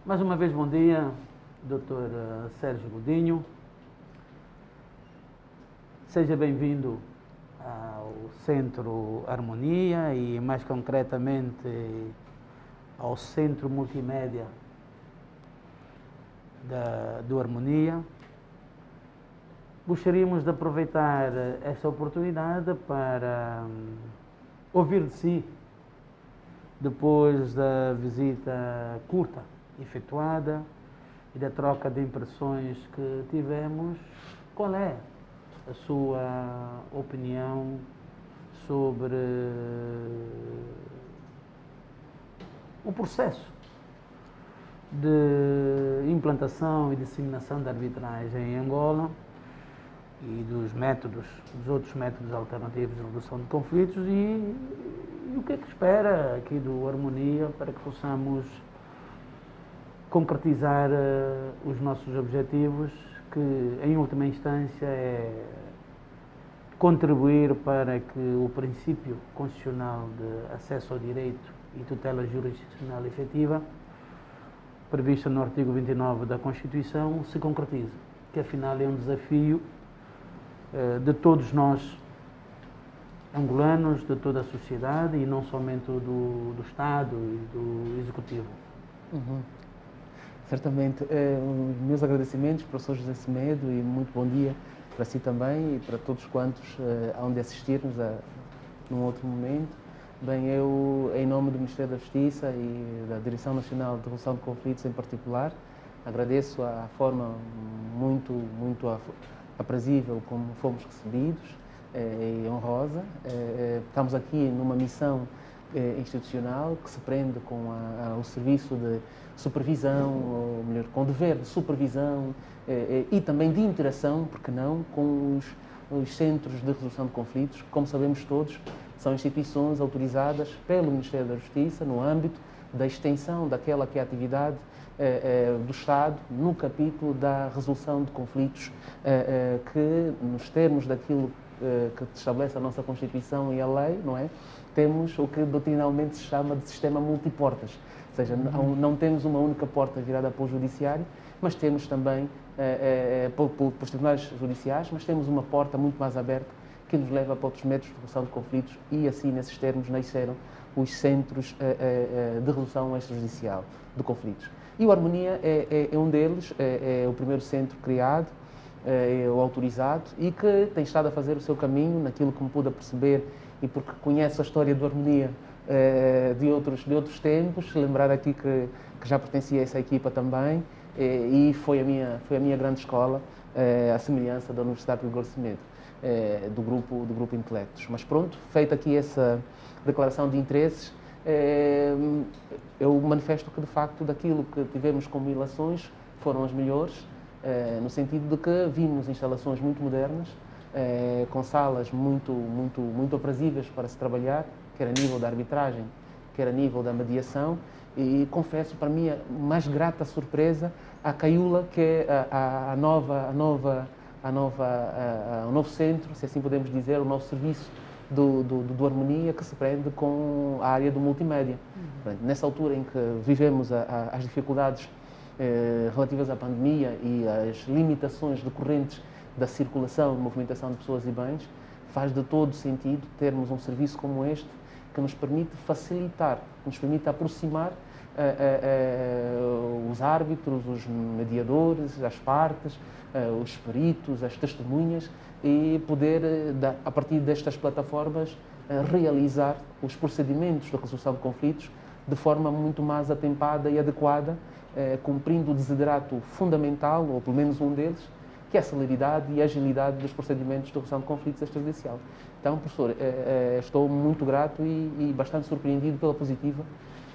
Mais uma vez, bom dia, Dr. Sérgio Godinho. Seja bem-vindo ao Centro Harmonia e, mais concretamente, ao Centro Multimédia do Harmonia. Gostaríamos de aproveitar esta oportunidade para ouvir de si, depois da visita curta efetuada e da troca de impressões que tivemos, qual é a sua opinião sobre o processo de implantação e disseminação da arbitragem em Angola e dos outros métodos alternativos de redução de conflitos e o que é que espera aqui do Harmonia para que possamos concretizar os nossos objetivos, que em última instância é contribuir para que o princípio constitucional de acesso ao direito e tutela jurisdicional efetiva, previsto no artigo 29 da Constituição, se concretize, que afinal é um desafio de todos nós angolanos, de toda a sociedade e não somente do Estado e do Executivo. Certamente. Meus agradecimentos, professor José Semedo, e muito bom dia para si também e para todos quantos hão de assistir-nos num outro momento. Bem, eu, em nome do Ministério da Justiça e da Direção Nacional de Resolução de Conflitos em particular, agradeço a forma muito aprazível como fomos recebidos e honrosa. Estamos aqui numa missão institucional que se prende com o serviço de supervisão, ou melhor, com o dever de supervisão e também de interação, porque não, com os centros de resolução de conflitos, que, como sabemos todos, são instituições autorizadas pelo Ministério da Justiça no âmbito da extensão daquela que é a atividade do Estado no capítulo da resolução de conflitos, que, nos termos daquilo que estabelece a nossa Constituição e a lei, não é? Temos o que doutrinalmente se chama de sistema multiportas, ou seja, não temos uma única porta virada para o Judiciário, mas temos também, para os tribunais judiciais, mas temos uma porta muito mais aberta que nos leva para outros métodos de resolução de conflitos e assim, nesses termos, nasceram os centros de resolução extrajudicial de conflitos. E o Harmonia é um deles, é o primeiro centro criado, o autorizado, e que tem estado a fazer o seu caminho, naquilo que me pude perceber, e porque conheço a história do Harmonia de outros tempos, lembrar aqui que já pertencia a essa equipa também, e foi a minha grande escola, a semelhança da Universidade de Igor Semedo, do grupo Intelectos. Mas pronto, feita aqui essa declaração de interesses, eu manifesto que, de facto, daquilo que tivemos como ilações foram as melhores, no sentido de que vimos instalações muito modernas, com salas muito aprazíveis para se trabalhar, quer a nível da arbitragem, quer a nível da mediação, e confesso, para mim, a mais grata surpresa, a Caiula, que é o novo centro, se assim podemos dizer, o novo serviço do Harmonia, que se prende com a área do multimédia. Nessa altura em que vivemos as dificuldades relativas à pandemia e as limitações decorrentes da circulação e movimentação de pessoas e bens, faz de todo sentido termos um serviço como este, que nos permite facilitar, que nos permite aproximar os árbitros, os mediadores, as partes, os peritos, as testemunhas, e poder, a partir destas plataformas, realizar os procedimentos de resolução de conflitos de forma muito mais atempada e adequada, cumprindo o desiderato fundamental, ou pelo menos um deles, que é a celeridade e a agilidade dos procedimentos de resolução de conflitos extrajudicial. Então, professor, estou muito grato e bastante surpreendido pela positiva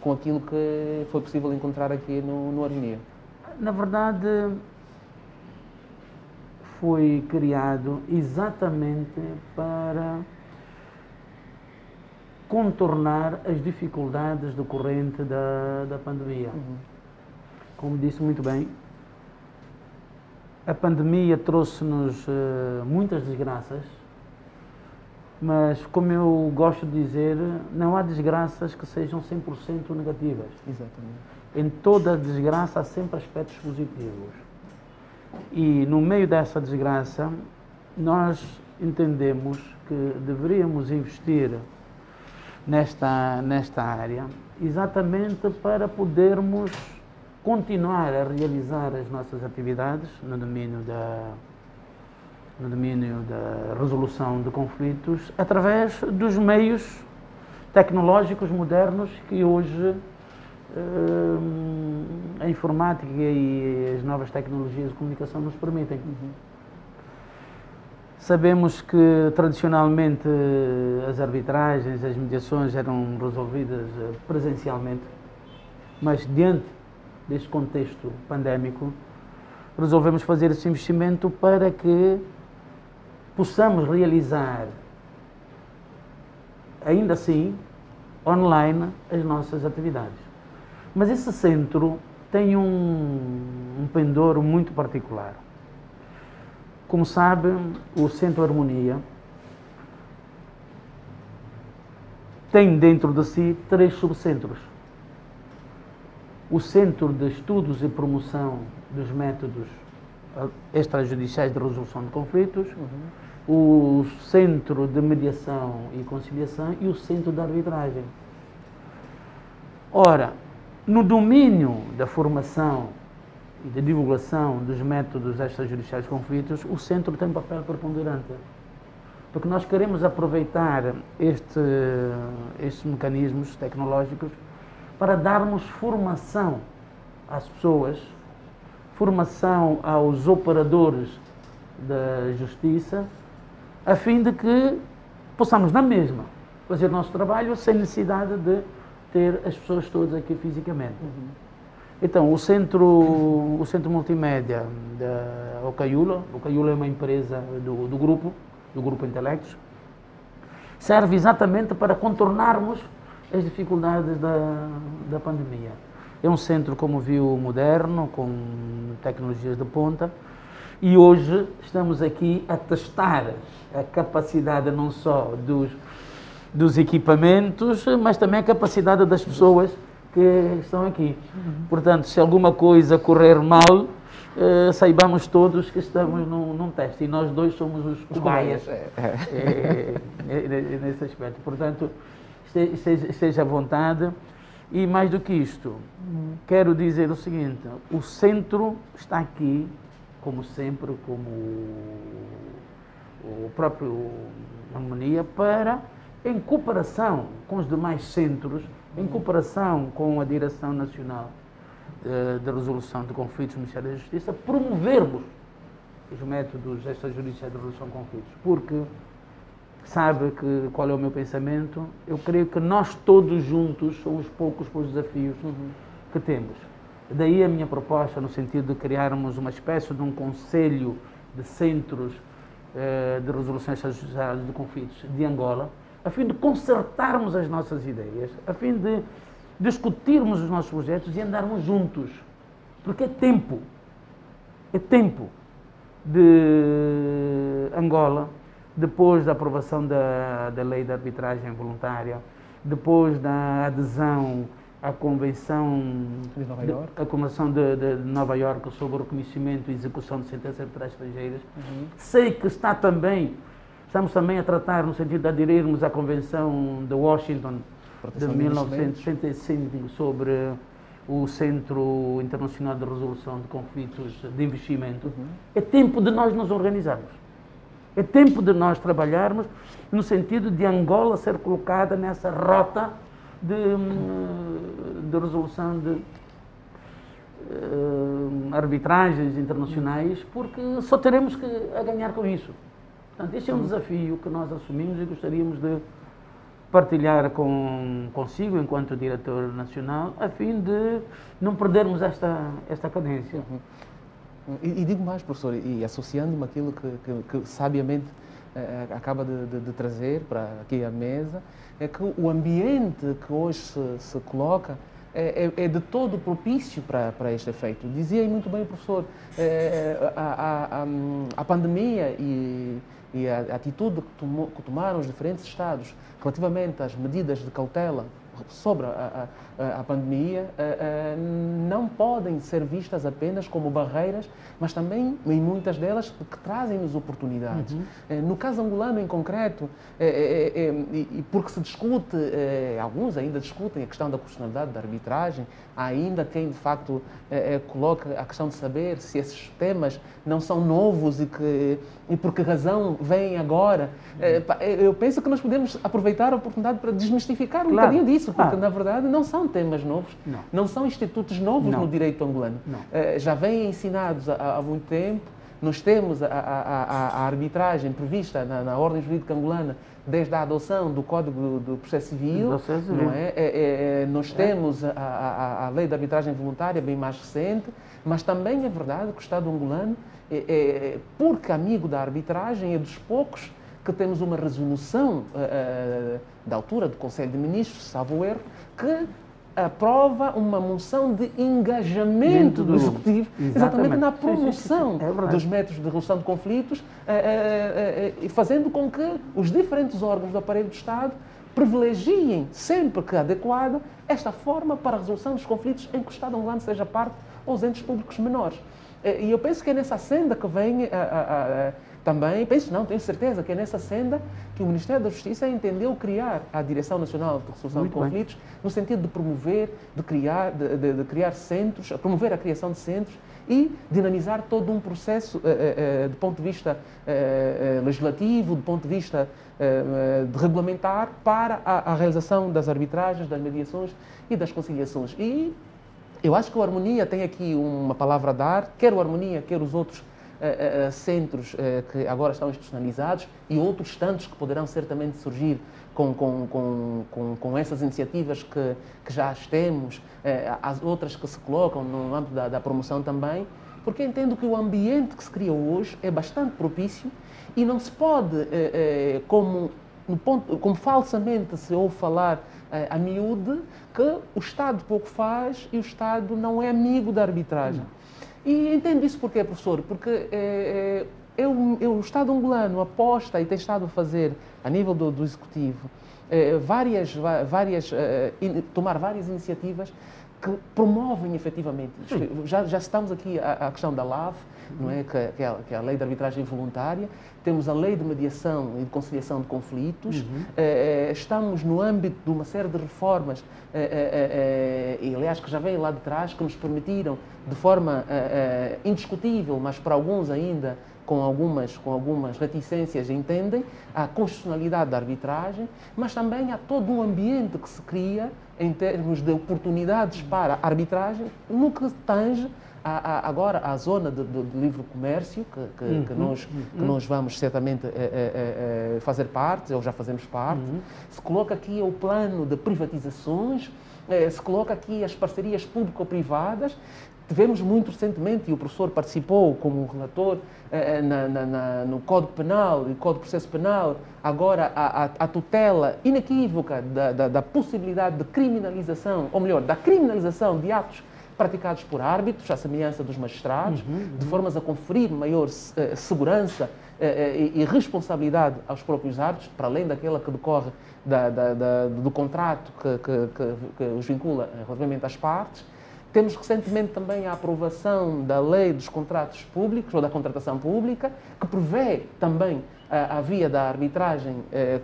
com aquilo que foi possível encontrar aqui no Harmonia. Na verdade, foi criado exatamente para contornar as dificuldades decorrentes da pandemia. Como disse muito bem, a pandemia trouxe-nos muitas desgraças, mas, como eu gosto de dizer, não há desgraças que sejam 100% negativas. Exatamente. em toda desgraça há sempre aspectos positivos. E no meio dessa desgraça, nós entendemos que deveríamos investir nesta área exatamente para podermos continuar a realizar as nossas atividades no domínio da resolução de conflitos através dos meios tecnológicos modernos que hoje a informática e as novas tecnologias de comunicação nos permitem. Sabemos que tradicionalmente as arbitragens, as mediações eram resolvidas presencialmente, mas diante deste contexto pandémico, resolvemos fazer esse investimento para que possamos realizar, ainda assim, online, as nossas atividades. Mas esse centro tem um pendor muito particular. Como sabe, o Centro Harmonia tem dentro de si 3 subcentros. O Centro de Estudos e Promoção dos Métodos Extrajudiciais de Resolução de Conflitos, o Centro de Mediação e Conciliação e o Centro de Arbitragem. Ora, no domínio da formação e da divulgação dos métodos extrajudiciais de conflitos, o Centro tem um papel preponderante. Porque nós queremos aproveitar estes mecanismos tecnológicos para darmos formação às pessoas, formação aos operadores da justiça, a fim de que possamos, na mesma, fazer o nosso trabalho sem necessidade de ter as pessoas todas aqui fisicamente. Então, o centro multimédia da Ocaiula, o Ocaiula é uma empresa do grupo Intelectos, serve exatamente para contornarmos as dificuldades da pandemia. É um centro, como viu, moderno, com tecnologias de ponta, e hoje estamos aqui a testar a capacidade não só dos equipamentos, mas também a capacidade das pessoas que estão aqui. Portanto, se alguma coisa correr mal, saibamos todos que estamos num teste, e nós dois somos os cobaias nesse aspecto. Portanto, esteja à vontade. E mais do que isto, quero dizer o seguinte: o centro está aqui, como sempre, como o próprio Harmonia, para, em cooperação com os demais centros, em cooperação com a Direção Nacional de Resolução de Conflitos no Ministério da Justiça, promovermos os métodos extrajudiciais de resolução de conflitos. Porque sabe qual é o meu pensamento? Eu creio que nós todos juntos somos poucos para os desafios que temos. Daí a minha proposta, no sentido de criarmos uma espécie de um conselho de centros de resolução extrajudicial de conflitos de Angola, a fim de concertarmos as nossas ideias, a fim de discutirmos os nossos projetos e andarmos juntos. Porque é tempo de Angola, depois da aprovação da lei de arbitragem voluntária, depois da adesão à Convenção de Nova Iorque, a Convenção de Nova Iorque sobre o reconhecimento e execução de sentenças arbitrais estrangeiras. Sei que estamos também a tratar no sentido de aderirmos à Convenção de Washington de 1965 sobre o Centro Internacional de Resolução de Conflitos de Investimento. É tempo de nós nos organizarmos. É tempo de nós trabalharmos no sentido de Angola ser colocada nessa rota de resolução de arbitragens internacionais, porque só teremos a ganhar com isso. Portanto, este é um desafio que nós assumimos e gostaríamos de partilhar consigo, enquanto diretor nacional, a fim de não perdermos esta cadência. E digo mais, professor, e associando-me àquilo que sabiamente acaba de trazer para aqui à mesa, é que o ambiente que hoje se coloca é de todo propício para este efeito. Dizia muito bem o professor, a pandemia e a atitude que tomaram os diferentes Estados relativamente às medidas de cautela sobre a pandemia não podem ser vistas apenas como barreiras, mas também, em muitas delas, que trazem-nos oportunidades. No caso angolano, em concreto, porque se discute, alguns ainda discutem a questão da constitucionalidade da arbitragem, há ainda quem, de facto, coloca a questão de saber se esses temas não são novos e por que razão vêm agora. Eu penso que nós podemos aproveitar a oportunidade para desmistificar um bocadinho disso, porque, na verdade, não são temas novos, não são institutos novos no direito angolano. Já vêm ensinados há muito tempo. Nós temos a arbitragem prevista na ordem jurídica angolana desde a adoção do Código do Processo Civil, não é? Nós temos a lei de arbitragem voluntária, bem mais recente, mas também é verdade que o Estado angolano, porque amigo da arbitragem, é dos poucos que temos uma resolução da altura do Conselho de Ministros, salvo erro, que aprova uma moção de engajamento do Executivo, exatamente na promoção dos métodos de resolução de conflitos, fazendo com que os diferentes órgãos do aparelho do Estado privilegiem, sempre que adequada, esta forma para a resolução dos conflitos em que o Estado angolano seja parte ou os entes públicos menores. E eu penso que é nessa senda que vem também, tenho certeza que é nessa senda que o Ministério da Justiça entendeu criar a Direção Nacional de Resolução de Conflitos, no sentido de promover, de criar centros, promover a criação de centros e dinamizar todo um processo do ponto de vista legislativo, do ponto de vista de regulamentar para a realização das arbitragens, das mediações e das conciliações. E eu acho que o Harmonia tem aqui uma palavra a dar, quer o Harmonia, quer os outros centros que agora estão institucionalizados e outros tantos que poderão certamente surgir com essas iniciativas que já as temos, as outras que se colocam no âmbito da promoção também, porque entendo que o ambiente que se cria hoje é bastante propício e não se pode, como falsamente se ouve falar a miúde, que o Estado pouco faz e o Estado não é amigo da arbitragem. E entendo isso porquê, professor? Porque o Estado angolano aposta e tem estado a fazer, a nível do Executivo, tomar várias iniciativas que promovem efetivamente isto. Já estamos aqui à questão da LAV, não é? Que é a Lei de Arbitragem Voluntária, temos a Lei de Mediação e de Conciliação de Conflitos, estamos no âmbito de uma série de reformas, e aliás que já vêm lá de trás, que nos permitiram, de forma indiscutível, mas para alguns ainda com algumas reticências, entendem a constitucionalidade da arbitragem, mas também há todo um ambiente que se cria em termos de oportunidades para a arbitragem, no que tange agora à zona de livre comércio, que nós vamos certamente fazer parte, ou já fazemos parte. Se coloca aqui o plano de privatizações, se coloca aqui as parcerias público-privadas. Tivemos muito recentemente, e o professor participou como relator, no Código Penal e Código de Processo Penal, agora a tutela inequívoca da possibilidade de criminalização, ou melhor, da criminalização de atos praticados por árbitros, à semelhança dos magistrados, de formas a conferir maior segurança e responsabilidade aos próprios árbitros, para além daquela que decorre do contrato que os vincula relativamente às partes. Temos recentemente também a aprovação da Lei dos Contratos Públicos, ou da Contratação Pública, que prevê também a via da arbitragem,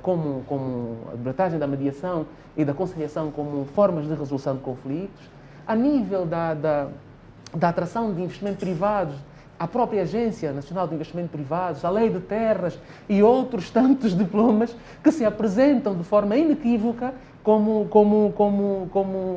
como a arbitragem da mediação e da conciliação como formas de resolução de conflitos. A nível da atração de investimento privados, a própria Agência Nacional de Investimento Privados, a Lei de Terras e outros tantos diplomas que se apresentam de forma inequívoca como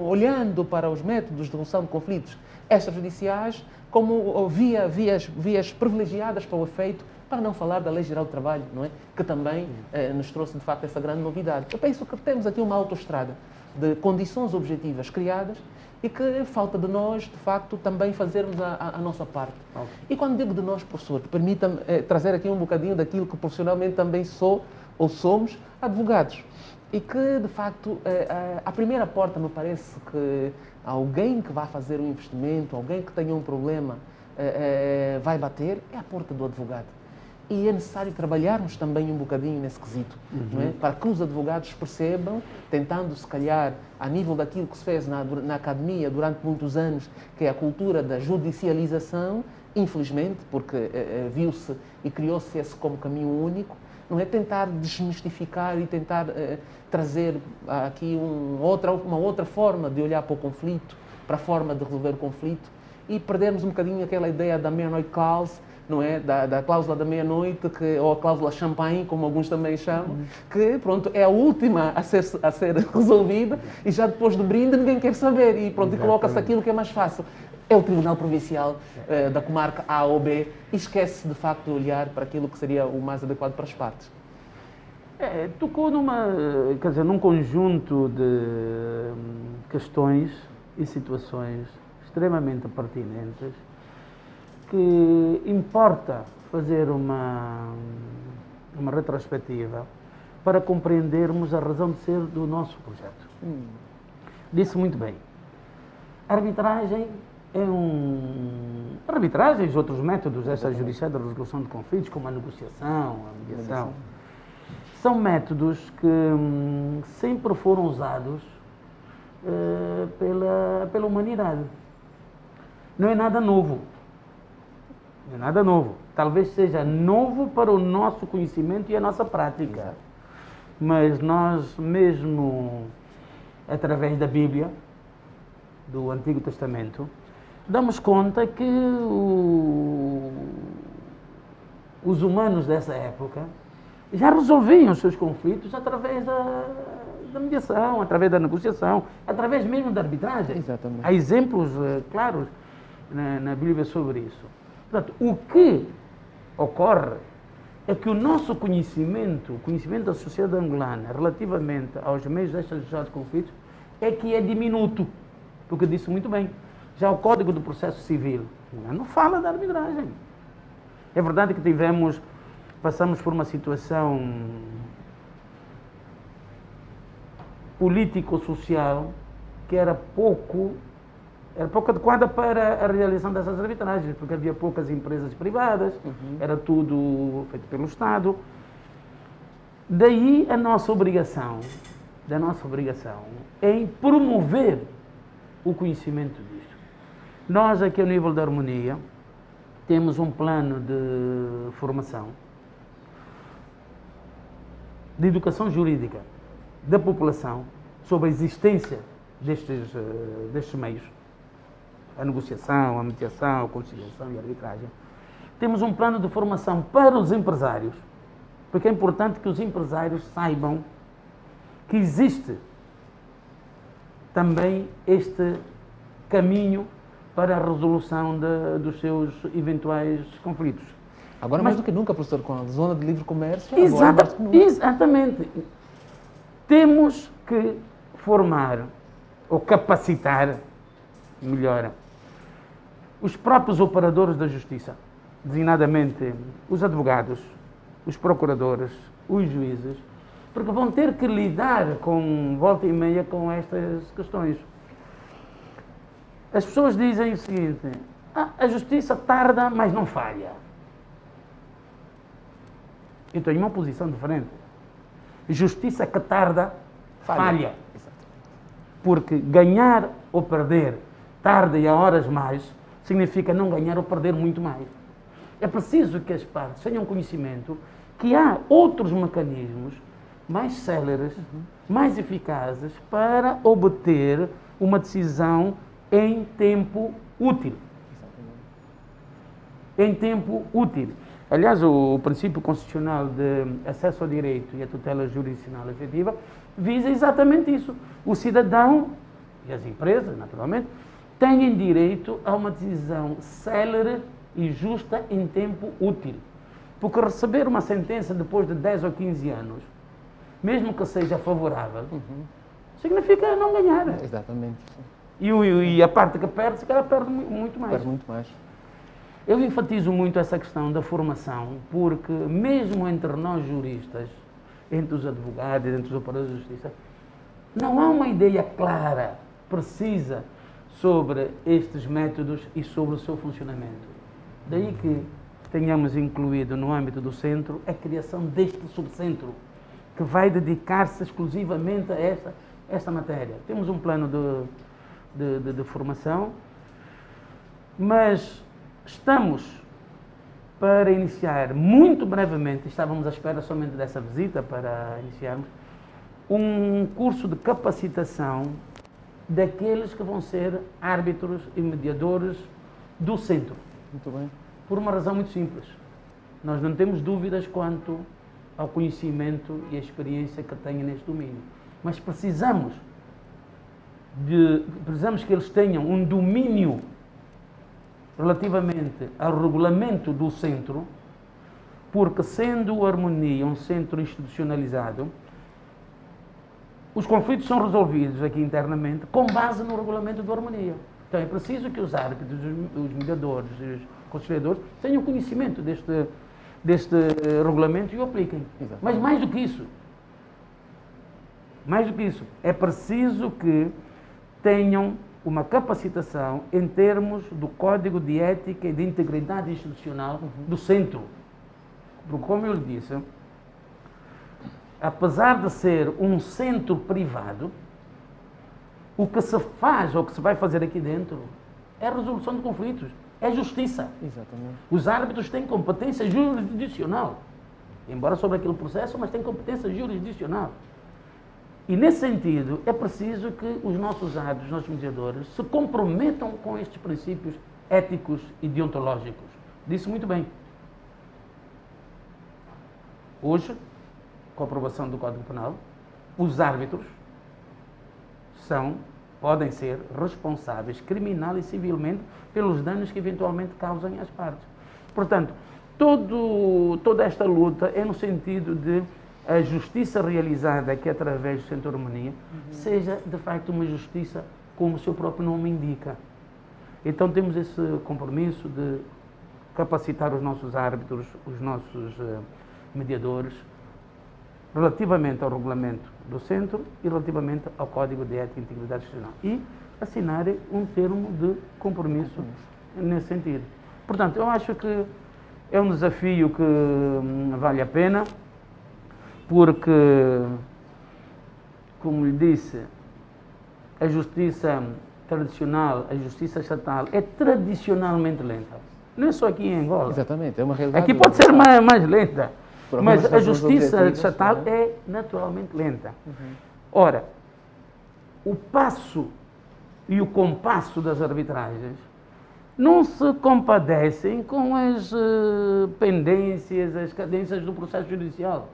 olhando para os métodos de resolução de conflitos extrajudiciais como vias privilegiadas para o efeito, para não falar da Lei Geral do Trabalho, não é? Que também nos trouxe, de facto, essa grande novidade. Eu penso que temos aqui uma autoestrada de condições objetivas criadas e que falta de nós, de facto, também fazermos a nossa parte. Okay. E quando digo de nós, professor, permita-me trazer aqui um bocadinho daquilo que profissionalmente também sou ou somos advogados. E que, de facto, a primeira porta, me parece que alguém que vai fazer um investimento, alguém que tenha um problema, vai bater, é a porta do advogado. e é necessário trabalharmos também um bocadinho nesse quesito, não é? Para que os advogados percebam, tentando se calhar, a nível daquilo que se fez na academia durante muitos anos, que é a cultura da judicialização, infelizmente, porque viu-se e criou-se esse como caminho único, não é? Tentar desmistificar e tentar trazer aqui uma outra forma de olhar para o conflito, para a forma de resolver o conflito, e perdermos um bocadinho aquela ideia da meia-noite clause, não é? Da cláusula da meia-noite, ou a cláusula champanhe, como alguns também chamam, que pronto, é a última a ser resolvida, e já depois do brinde ninguém quer saber, e pronto, e coloca-se aquilo que é mais fácil. É o Tribunal Provincial da comarca A ou B, e esquece de facto de olhar para aquilo que seria o mais adequado para as partes. Tocou num conjunto de questões e situações extremamente pertinentes, que importa fazer uma retrospectiva para compreendermos a razão de ser do nosso projeto. Disse muito bem. A arbitragem arbitragens, outros métodos extrajudiciais de resolução de conflitos, como a negociação, a mediação, são métodos que sempre foram usados pela humanidade. Não é nada novo. Não é nada novo. Talvez seja novo para o nosso conhecimento e a nossa prática. Exato. Mas nós mesmo, através da Bíblia, do Antigo Testamento, damos conta que os humanos dessa época já resolviam os seus conflitos através da mediação, através da negociação, através mesmo da arbitragem. Exatamente. Há exemplos claros na Bíblia sobre isso. Portanto, o que ocorre é que o nosso conhecimento, o conhecimento da sociedade angolana relativamente aos meios extrajudiciais de conflitos, é que é diminuto, porque disse muito bem. Já o Código do Processo Civil não fala da arbitragem. É verdade que passamos por uma situação político-social que era pouco adequada para a realização dessas arbitragens, porque havia poucas empresas privadas, era tudo feito pelo Estado. Daí a nossa obrigação em promover o conhecimento disto. Nós aqui ao nível da harmonia temos um plano de formação, de educação jurídica da população sobre a existência destes meios, a negociação, a mediação, a conciliação e a arbitragem. Temos um plano de formação para os empresários, porque é importante que os empresários saibam que existe também este caminho para a resolução dos seus eventuais conflitos. Agora, mais do que nunca, professor, com a zona de livre comércio... Exatamente. Temos que formar ou capacitar, melhor, os próprios operadores da justiça, designadamente os advogados, os procuradores, os juízes, porque vão ter que lidar com volta e meia com estas questões. As pessoas dizem o seguinte: a justiça tarda, mas não falha. Eu tenho uma posição diferente. Justiça que tarda, falha. Porque ganhar ou perder tarde e a horas mais significa não ganhar ou perder muito mais. É preciso que as partes tenham conhecimento que há outros mecanismos mais céleres, mais eficazes para obter uma decisão em tempo útil. Em tempo útil. Aliás, o princípio constitucional de acesso ao direito e a tutela jurisdicional efetiva visa exatamente isso. O cidadão e as empresas, naturalmente, têm direito a uma decisão célere e justa em tempo útil. Porque receber uma sentença depois de 10 ou 15 anos, mesmo que seja favorável, significa não ganhar. Exatamente. E a parte que perde, se calhar perde muito mais. Perde muito mais. Eu enfatizo muito essa questão da formação, porque mesmo entre nós juristas, entre os advogados, entre os operadores de justiça, não há uma ideia clara, precisa, sobre estes métodos e sobre o seu funcionamento. Daí que tenhamos incluído no âmbito do centro a criação deste subcentro, que vai dedicar-se exclusivamente a esta matéria. Temos um plano de formação, mas estamos para iniciar muito brevemente, estávamos à espera somente dessa visita para iniciarmos, um curso de capacitação daqueles que vão ser árbitros e mediadores do centro. Muito bem. Por uma razão muito simples. Nós não temos dúvidas quanto ao conhecimento e à experiência que têm neste domínio. Mas precisamos que eles tenham um domínio relativamente ao regulamento do centro, porque sendo o Harmonia um centro institucionalizado, os conflitos são resolvidos aqui internamente com base no regulamento do Harmonia. Então é preciso que os árbitros, os mediadores e os conciliadores tenham conhecimento deste regulamento e o apliquem. Exato. Mas mais do que isso, é preciso que tenham uma capacitação em termos do Código de Ética e de Integridade Institucional do centro. Porque, como eu lhe disse, apesar de ser um centro privado, o que se faz ou o que se vai fazer aqui dentro é a resolução de conflitos, é justiça. Exatamente. Os árbitros têm competência jurisdicional, embora sobre aquele processo, mas têm competência jurisdicional. E, nesse sentido, é preciso que os nossos árbitros, os nossos mediadores, se comprometam com estes princípios éticos e deontológicos. Disse muito bem. Hoje, com a aprovação do Código Penal, os árbitros podem ser responsáveis criminal e civilmente pelos danos que eventualmente causem às partes. Portanto, toda esta luta é no sentido de a justiça realizada aqui através do Centro Harmonia seja, de facto, uma justiça como o seu próprio nome indica. Então temos esse compromisso de capacitar os nossos árbitros, os nossos mediadores, relativamente ao regulamento do centro e relativamente ao Código de Ética e Integridade Institucional. E assinarem um termo de compromisso nesse sentido. Portanto, eu acho que é um desafio que vale a pena, porque, como lhe disse, a justiça tradicional, a justiça estatal é tradicionalmente lenta. Não é só aqui em Angola. Exatamente, é uma realidade. Aqui pode ser mais lenta, mas a justiça estatal né? é naturalmente lenta. Ora, o passo e o compasso das arbitragens não se compadecem com as pendências, as cadências do processo judicial.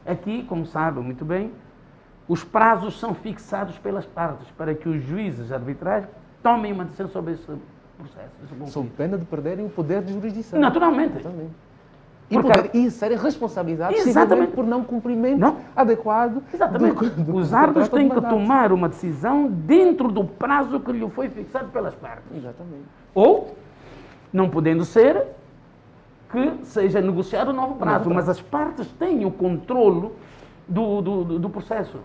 Aqui, como sabe muito bem, os prazos são fixados pelas partes para que os juízes arbitrais tomem uma decisão sobre esse processo. Sob pena de perderem o poder de jurisdição. Naturalmente. Exatamente. E serem responsabilizados simplesmente por não cumprimento adequado. Exatamente. Os árbitros têm que tomar uma decisão dentro do prazo que lhe foi fixado pelas partes. Exatamente. Ou, não podendo ser, que seja negociado um novo prazo, mas as partes têm o controlo do processo.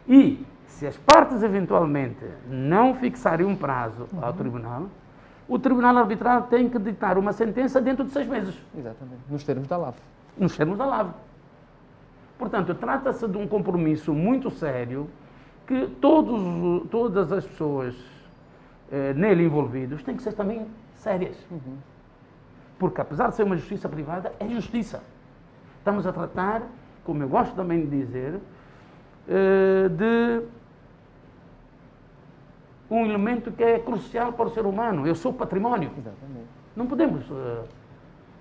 E, se as partes eventualmente não fixarem um prazo ao tribunal, o tribunal arbitral tem que ditar uma sentença dentro de 6 meses. Exatamente, nos termos da LAV. Nos termos da LAV. Portanto, trata-se de um compromisso muito sério que todas as pessoas nele envolvidas têm que ser também sérias. Porque, apesar de ser uma justiça privada, é justiça. Estamos a tratar, como eu gosto também de dizer, de um elemento que é crucial para o ser humano. Eu sou património. Exatamente. Não podemos,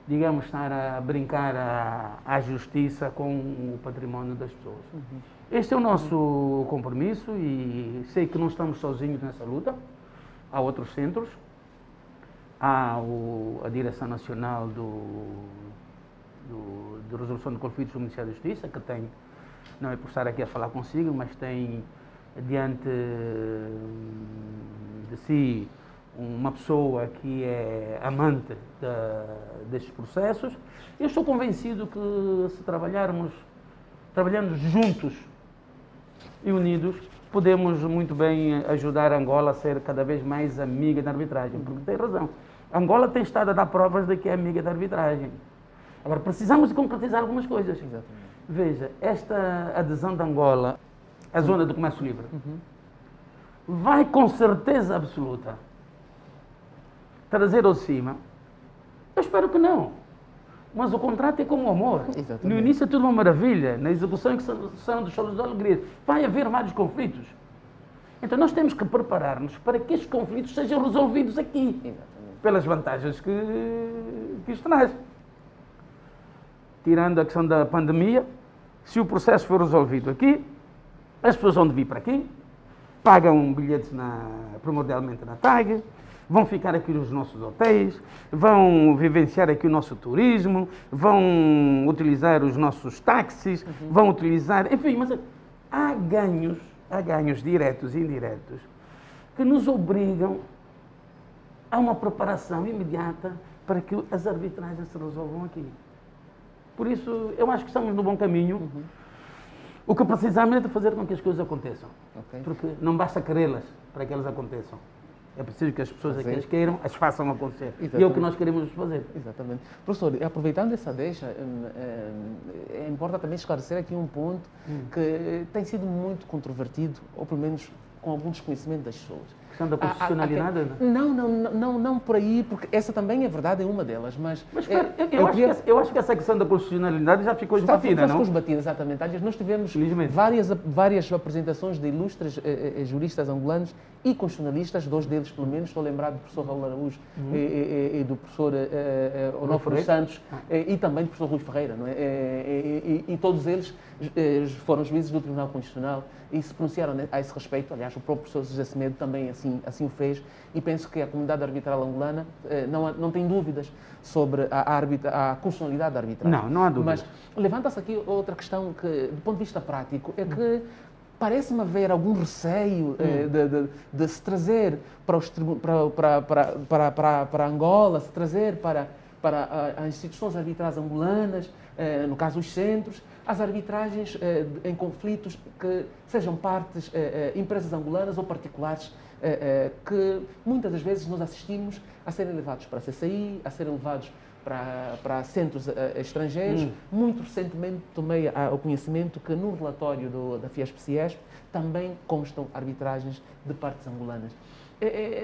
digamos, estar a brincar à justiça com o património das pessoas. Este é o nosso compromisso e sei que não estamos sozinhos nessa luta. Há outros centros. Há a Direção Nacional de Resolução de Conflitos do Ministério da Justiça, que tem, não é por estar aqui a falar consigo, mas tem diante de si uma pessoa que é amante destes processos. Eu estou convencido que se trabalhando juntos e unidos, podemos muito bem ajudar a Angola a ser cada vez mais amiga da arbitragem, porque tem razão. Angola tem estado a dar provas de que é amiga da arbitragem. Agora, precisamos de concretizar algumas coisas. Exatamente. Veja, esta adesão de Angola à zona do comércio livre vai, com certeza absoluta, trazer ao de cima. Eu espero que não. Mas o contrato é como o amor. Exatamente. No início é tudo uma maravilha. Na execução é que são dos choros de alegria. Vai haver vários conflitos. Então nós temos que preparar-nos para que estes conflitos sejam resolvidos aqui. Exatamente. Pelas vantagens que isto traz. Tirando a questão da pandemia, se o processo for resolvido aqui, as pessoas vão de vir para aqui, pagam bilhetes primordialmente na TAG, vão ficar aqui nos nossos hotéis, vão vivenciar aqui o nosso turismo, vão utilizar os nossos táxis, vão utilizar... Enfim, mas há ganhos diretos e indiretos que nos obrigam a uma preparação imediata para que as arbitragens se resolvam aqui. Por isso, eu acho que estamos no bom caminho. O que precisamos é fazer com que as coisas aconteçam. Okay. Porque não basta querê-las para que elas aconteçam. É preciso que as pessoas que as queiram, as façam acontecer. Exatamente. E é o que nós queremos fazer. Exatamente. Professor, aproveitando essa deixa, é importante também esclarecer aqui um ponto que tem sido muito controvertido, ou pelo menos com algum desconhecimento das pessoas. A questão da constitucionalidade? Não por aí, porque essa também é verdade, é uma delas, mas espera, eu acho que essa questão da constitucionalidade já ficou esbatida, não? Já ficou esbatida, exatamente. Aliás, nós tivemos várias apresentações de ilustres juristas angolanos e constitucionalistas, dois deles pelo menos, estou lembrado do professor Raul Araújo e do professor Onofre Santos e também do professor Rui Ferreira, não é? E todos eles foram juízes do Tribunal Constitucional e se pronunciaram a esse respeito. Aliás, o próprio professor José Semedo também assim o fez, e penso que a comunidade arbitral angolana não tem dúvidas sobre a constitucionalidade da arbitragem. Não há dúvidas. Mas levanta-se aqui outra questão que, do ponto de vista prático, é que parece-me haver algum receio de se trazer para Angola, se trazer para as instituições arbitrais angolanas, no caso os centros, as arbitragens em conflitos que sejam partes, empresas angolanas ou particulares, que muitas das vezes nós assistimos a serem levados para a CCI, a serem levados para centros estrangeiros. Muito recentemente tomei o conhecimento que no relatório da Fiesp-Ciesp também constam arbitragens de partes angolanas.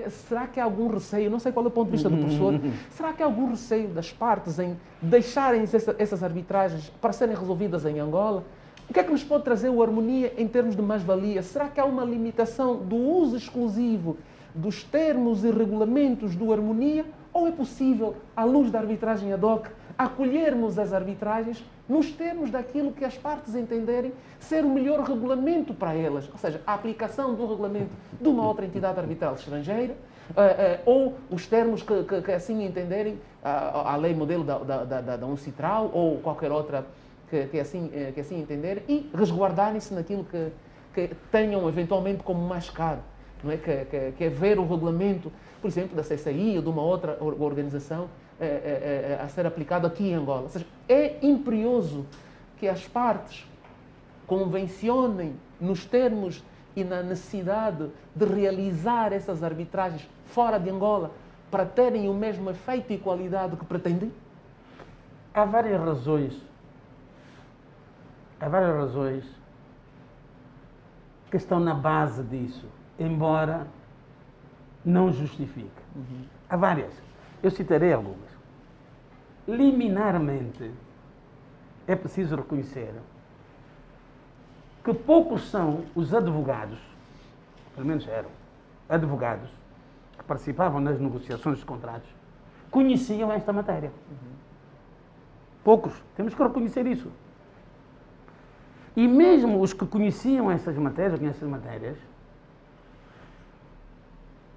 Será que há algum receio, não sei qual é o ponto de vista do professor, será que há algum receio das partes em deixarem essas arbitragens para serem resolvidas em Angola? O que é que nos pode trazer o Harmonia em termos de mais-valia? Será que há uma limitação do uso exclusivo dos termos e regulamentos do Harmonia? Ou é possível, à luz da arbitragem ad hoc, acolhermos as arbitragens nos termos daquilo que as partes entenderem ser o melhor regulamento para elas? Ou seja, a aplicação do regulamento de uma outra entidade arbitral estrangeira, ou os termos que assim entenderem, a lei modelo da UNCITRAL ou qualquer outra que assim entenderem, e resguardarem-se naquilo que tenham eventualmente como mais caro. Não é? Que é ver o regulamento, por exemplo, da CCI ou de uma outra organização a ser aplicado aqui em Angola. Ou seja, é imperioso que as partes convencionem nos termos e na necessidade de realizar essas arbitragens fora de Angola para terem o mesmo efeito e qualidade que pretendem? Há várias razões que estão na base disso, embora não justifique. Há várias. Eu citarei algumas. Liminarmente, é preciso reconhecer que poucos são os advogados, pelo menos eram advogados, que participavam nas negociações dos contratos, conheciam esta matéria. Poucos. Temos que reconhecer isso. E mesmo os que conheciam essas matérias,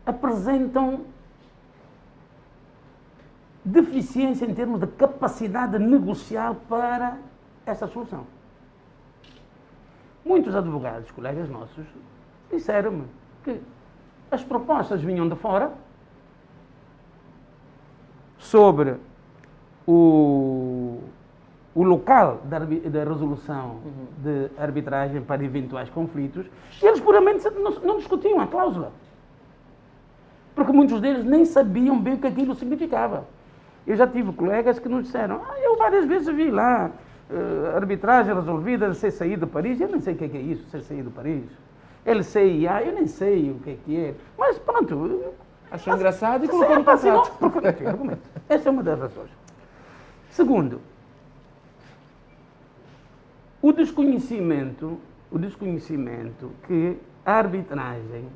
apresentam deficiência em termos de capacidade negocial para essa solução. Muitos advogados, colegas nossos, disseram-me que as propostas vinham de fora sobre o local da resolução de arbitragem para eventuais conflitos, e eles puramente não discutiam a cláusula. Porque muitos deles nem sabiam bem o que aquilo significava. Eu já tive colegas que nos disseram, eu várias vezes vi lá, arbitragem resolvida, CCI de Paris, eu nem sei o que é isso, CCI de Paris. LCIA, eu nem sei o que é. Mas pronto. Achou engraçado e colocou no contrato. Essa é uma das razões. Segundo, o desconhecimento que a arbitragem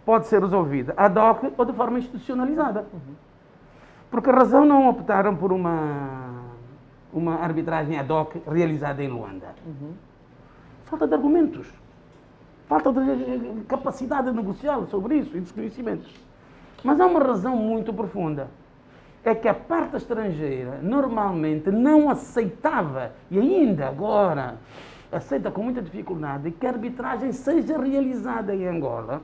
pode ser resolvida ad hoc ou de forma institucionalizada. Por que razão não optaram por uma arbitragem ad hoc realizada em Luanda? Falta de argumentos. Falta de capacidade de negociar sobre isso e desconhecimentos. Mas há uma razão muito profunda. É que a parte estrangeira normalmente não aceitava, e ainda agora aceita com muita dificuldade, que a arbitragem seja realizada em Angola,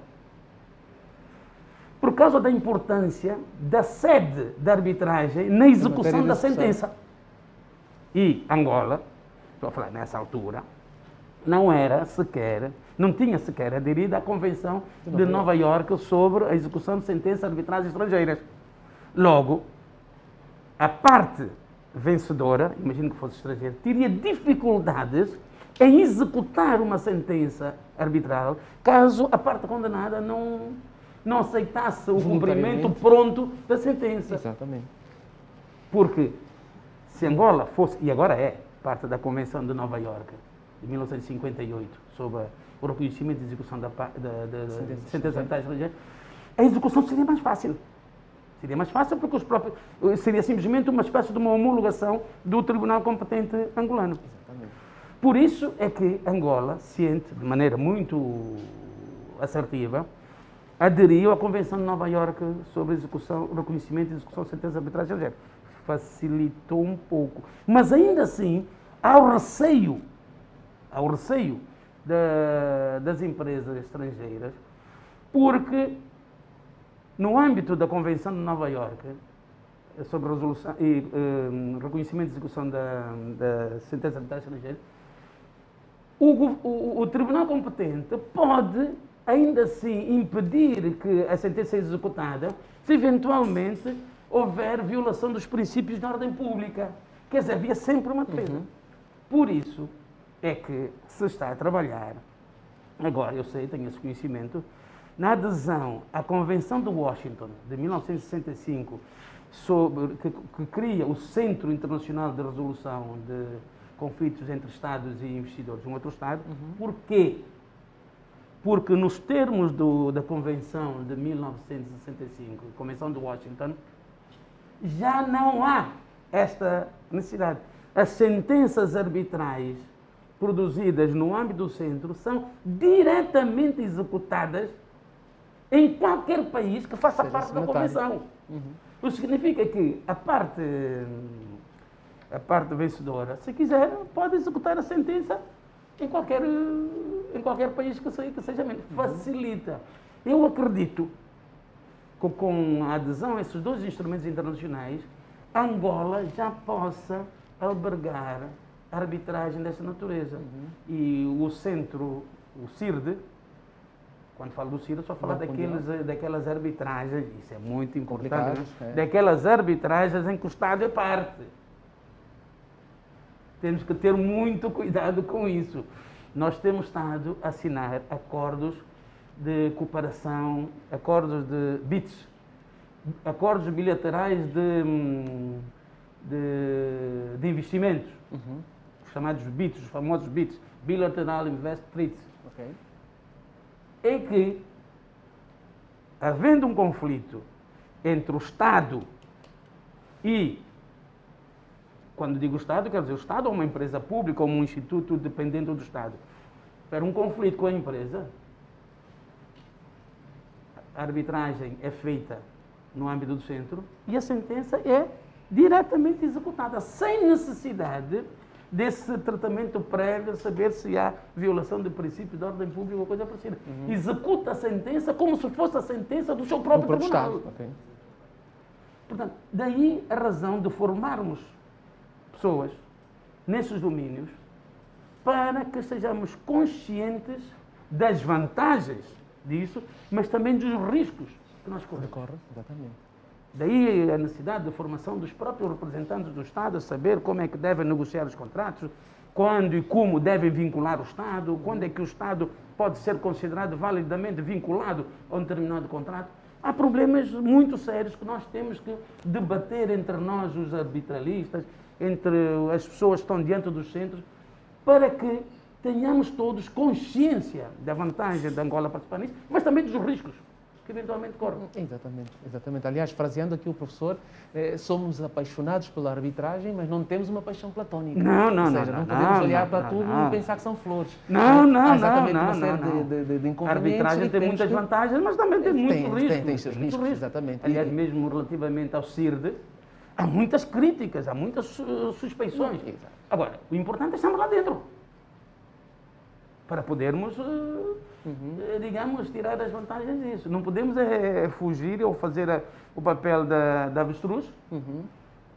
por causa da importância da sede da arbitragem na execução da sentença. E Angola, estou a falar nessa altura, não tinha sequer aderido à Convenção de Nova Iorque sobre a execução de sentenças de arbitragem estrangeiras. Logo, a parte vencedora, imagino que fosse estrangeira, teria dificuldades em executar uma sentença arbitral caso a parte condenada não aceitasse o cumprimento pronto da sentença. Exatamente. Porque se Angola fosse, e agora é, parte da Convenção de Nova Iorque, de 1958, sobre o reconhecimento e execução da sentença arbitral estrangeira, a execução seria mais fácil. Seria mais fácil porque seria simplesmente uma espécie de uma homologação do tribunal competente angolano. Exatamente. Por isso é que Angola, ciente, de maneira muito assertiva, aderiu à Convenção de Nova Iorque sobre o reconhecimento e execução de sentenças arbitrais estrangeiras. Facilitou um pouco. Mas ainda assim, há o receio das empresas estrangeiras, porque no âmbito da Convenção de Nova Iorque sobre resolução e reconhecimento e execução da sentença arbitral estrangeira, o tribunal competente pode ainda assim impedir que a sentença seja executada se eventualmente houver violação dos princípios da ordem pública. Quer dizer, havia sempre uma defesa. Por isso é que se está a trabalhar, agora eu sei, tenho esse conhecimento, na adesão à Convenção de Washington, de 1965, que cria o Centro Internacional de Resolução de Conflitos entre Estados e Investidores de um outro Estado. Porquê? Porque nos termos da Convenção de 1965, Convenção de Washington, já não há esta necessidade. As sentenças arbitrais produzidas no âmbito do centro são diretamente executadas em qualquer país que faça parte da Convenção. O que significa que a parte vencedora, se quiser, pode executar a sentença em qualquer país que seja menos. Facilita. Eu acredito que com a adesão a esses dois instrumentos internacionais, Angola já possa albergar a arbitragem dessa natureza. E o centro, o CIRD, quando falo do CIRD, só falo daquelas arbitragens, isso é muito importante, daquelas arbitragens em que o Estado é parte. Temos que ter muito cuidado com isso. Nós temos estado a assinar acordos de cooperação, acordos de BITs, acordos bilaterais de investimentos, os chamados BITs, os famosos BITs, Bilateral Invest Treaties, em que, havendo um conflito entre o Estado e, quando digo Estado, quer dizer o Estado ou uma empresa pública ou um instituto dependente do Estado, para um conflito com a empresa, a arbitragem é feita no âmbito do centro e a sentença é diretamente executada, sem necessidade desse tratamento prévio, saber se há violação de princípios de ordem pública ou coisa parecida. Executa a sentença como se fosse a sentença do seu próprio tribunal. Portanto, daí a razão de formarmos pessoas nesses domínios para que sejamos conscientes das vantagens disso, mas também dos riscos que nós corremos. Recorre, exatamente. Daí a necessidade de formação dos próprios representantes do Estado, saber como é que devem negociar os contratos, quando e como devem vincular o Estado, quando é que o Estado pode ser considerado validamente vinculado a um determinado contrato. Há problemas muito sérios que nós temos que debater entre nós, os arbitralistas, entre as pessoas que estão diante dos centros, para que tenhamos todos consciência da vantagem de Angola participar nisso, mas também dos riscos que eventualmente correm. Exatamente, exatamente. Aliás, fraseando aqui o professor, somos apaixonados pela arbitragem, mas não temos uma paixão platónica. Ou seja, não podemos olhar para tudo e pensar que são flores. Há exatamente uma série de inconvenientes. A arbitragem tem muitas vantagens, mas também tem muitos riscos. Tem seus riscos, exatamente. Aliás, mesmo relativamente ao CIRD, há muitas críticas, há muitas suspeições. Agora, o importante é estarmos lá dentro, para podermos, digamos, tirar as vantagens disso. Não podemos fugir ou fazer o papel da avestruz,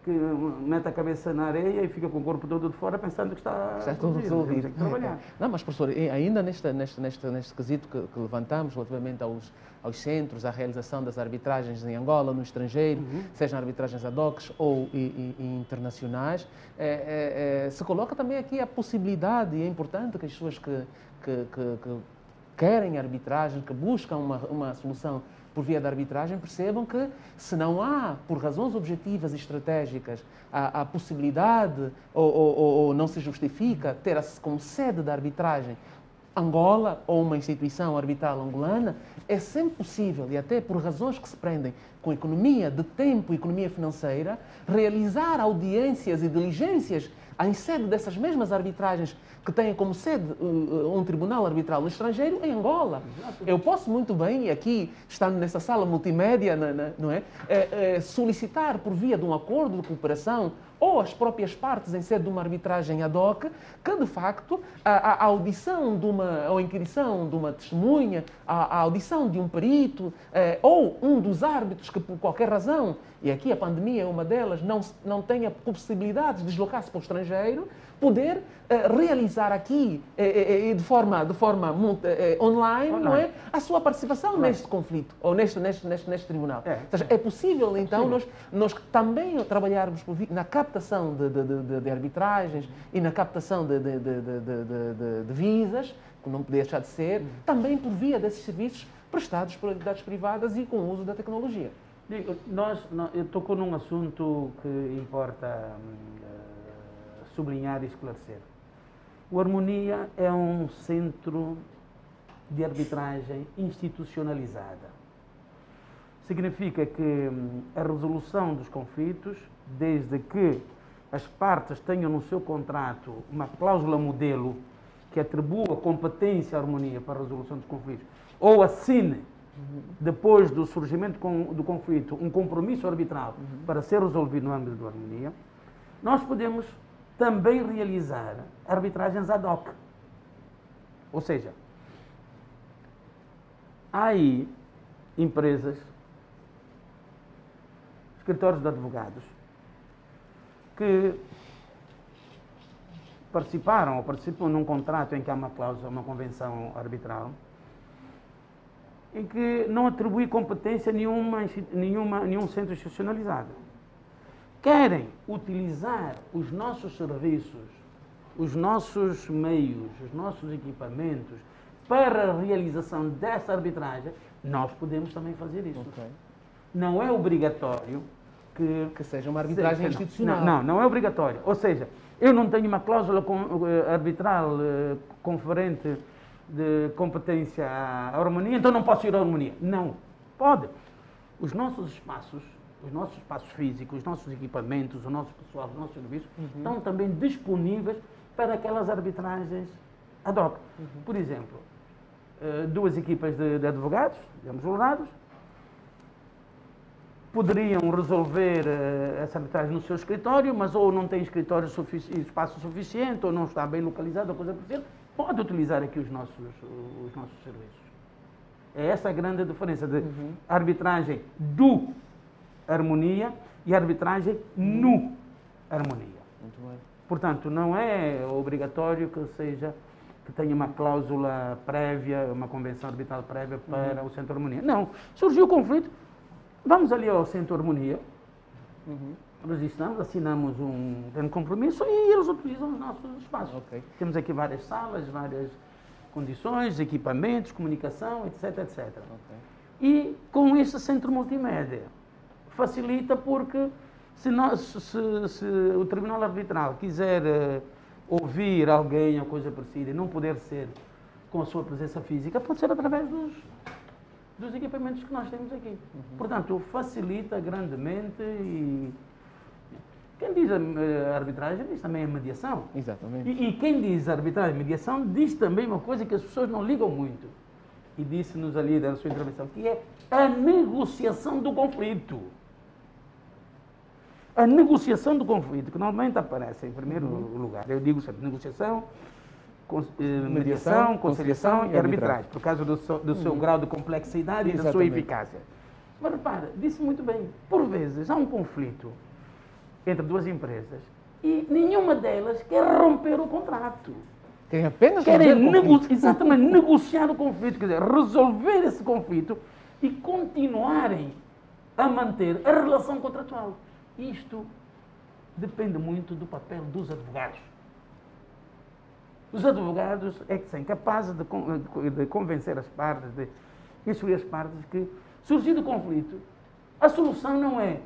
que mete a cabeça na areia e fica com o corpo todo de fora pensando que está tudo resolvido. Tem que trabalhar. Não, mas professor, ainda neste quesito que levantamos relativamente aos centros, à realização das arbitragens em Angola, no estrangeiro, sejam arbitragens ad hoc ou internacionais, se coloca também aqui a possibilidade, e é importante que as pessoas que querem arbitragem, que buscam uma solução por via da arbitragem, percebam que se não há, por razões objetivas e estratégicas, a possibilidade ou não se justifica ter como sede da arbitragem Angola ou uma instituição arbitral angolana, é sempre possível, e até por razões que se prendem com economia de tempo e economia financeira, realizar audiências e diligências em sede dessas mesmas arbitragens que têm como sede um tribunal arbitral no estrangeiro, em Angola. Eu posso muito bem, e aqui, estando nessa sala multimédia, não é, solicitar por via de um acordo de cooperação ou as próprias partes em sede de uma arbitragem ad hoc, que de facto a audição de ou a inquirição de uma testemunha, a audição de um perito ou um dos árbitros que por qualquer razão, e aqui a pandemia é uma delas, não tenha possibilidade de deslocar-se para o estrangeiro, poder realizar aqui de forma online, não é, a sua participação neste conflito ou neste tribunal. Ou seja, é possível então nós também trabalharmos na captação de arbitragens e na captação de visas, que não podia deixar de ser, também por via desses serviços prestados por entidades privadas e com o uso da tecnologia. Eu tocou num assunto que importa sublinhar e esclarecer. O Harmonia é um centro de arbitragem institucionalizada. Significa que a resolução dos conflitos, desde que as partes tenham no seu contrato uma cláusula modelo que atribua competência à Harmonia para a resolução dos conflitos, ou assine, depois do surgimento do conflito, um compromisso arbitral para ser resolvido no âmbito da Harmonia, nós podemos também realizar arbitragens ad hoc. Ou seja, há aí empresas, escritórios de advogados, que participaram ou participam num contrato em que há uma cláusula, uma convenção arbitral, em que não atribui competência a nenhum centro institucionalizado. Querem utilizar os nossos serviços, os nossos meios, os nossos equipamentos para a realização dessa arbitragem, nós podemos também fazer isso. Não é obrigatório que seja uma arbitragem institucional. Não é obrigatório. Ou seja, eu não tenho uma cláusula arbitral conferente de competência à Harmonia, então não posso ir à Harmonia. Não, pode. Os nossos espaços físicos, os nossos equipamentos, o nosso pessoal, os nossos serviços, estão também disponíveis para aquelas arbitragens ad hoc. Por exemplo, duas equipas de advogados, digamos, jurados, poderiam resolver essa arbitragem no seu escritório, mas ou não tem escritório espaço suficiente, ou não está bem localizado, ou coisa parecida, pode utilizar aqui os nossos serviços. É essa a grande diferença de arbitragem do Harmonia e arbitragem no Harmonia. Muito bem. Portanto, não é obrigatório que seja que tenha uma cláusula prévia, uma convenção arbitral prévia para o Centro de Harmonia. Não, surgiu o conflito, vamos ali ao Centro de Harmonia, registramos, assinamos um termo de compromisso e eles utilizam os nossos espaços. Ok. Temos aqui várias salas, várias condições, equipamentos, comunicação, etc, etc. Ok. E com esse centro multimédia facilita porque se o Tribunal Arbitral quiser ouvir alguém ou coisa parecida e não poder ser com a sua presença física, pode ser através dos equipamentos que nós temos aqui. Portanto, facilita grandemente e quem diz a arbitragem diz também a mediação. Exatamente. E quem diz arbitragem e mediação diz também uma coisa que as pessoas não ligam muito. E disse-nos ali da sua intervenção, que é a negociação do conflito. A negociação do conflito, que normalmente aparece em primeiro lugar. Eu digo sempre, negociação, mediação, conciliação e arbitragem, por causa do seu grau de complexidade e da sua eficácia. Mas repara, disse muito bem, por vezes há um conflito entre duas empresas e nenhuma delas quer romper o contrato. Querem apenas exatamente, negociar o conflito, quer dizer, resolver esse conflito e continuarem a manter a relação contratual. Isto depende muito do papel dos advogados. Os advogados é que são capazes de convencer as partes, de instruir as partes que, surgido o conflito, a solução não é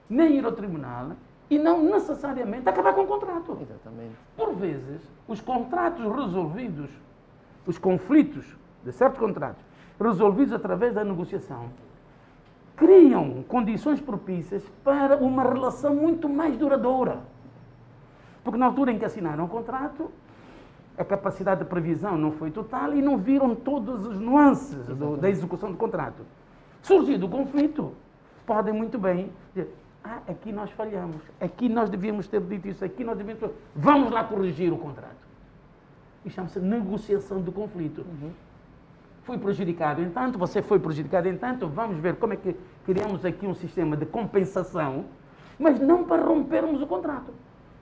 nem ir ao tribunal e não necessariamente acabar com o contrato. Exatamente. Por vezes, os contratos resolvidos, os conflitos de certos contratos, resolvidos através da negociação, criam condições propícias para uma relação muito mais duradoura. Porque na altura em que assinaram o contrato, a capacidade de previsão não foi total e não viram todas as nuances da execução do contrato. Surgido o conflito, podem muito bem dizer, aqui nós falhamos, aqui nós devíamos ter dito isso, aqui nós devíamos... Vamos lá corrigir o contrato. E chama-se negociação do conflito. Fui prejudicado em tanto, você foi prejudicado em tanto, vamos ver como é que criamos aqui um sistema de compensação, mas não para rompermos o contrato,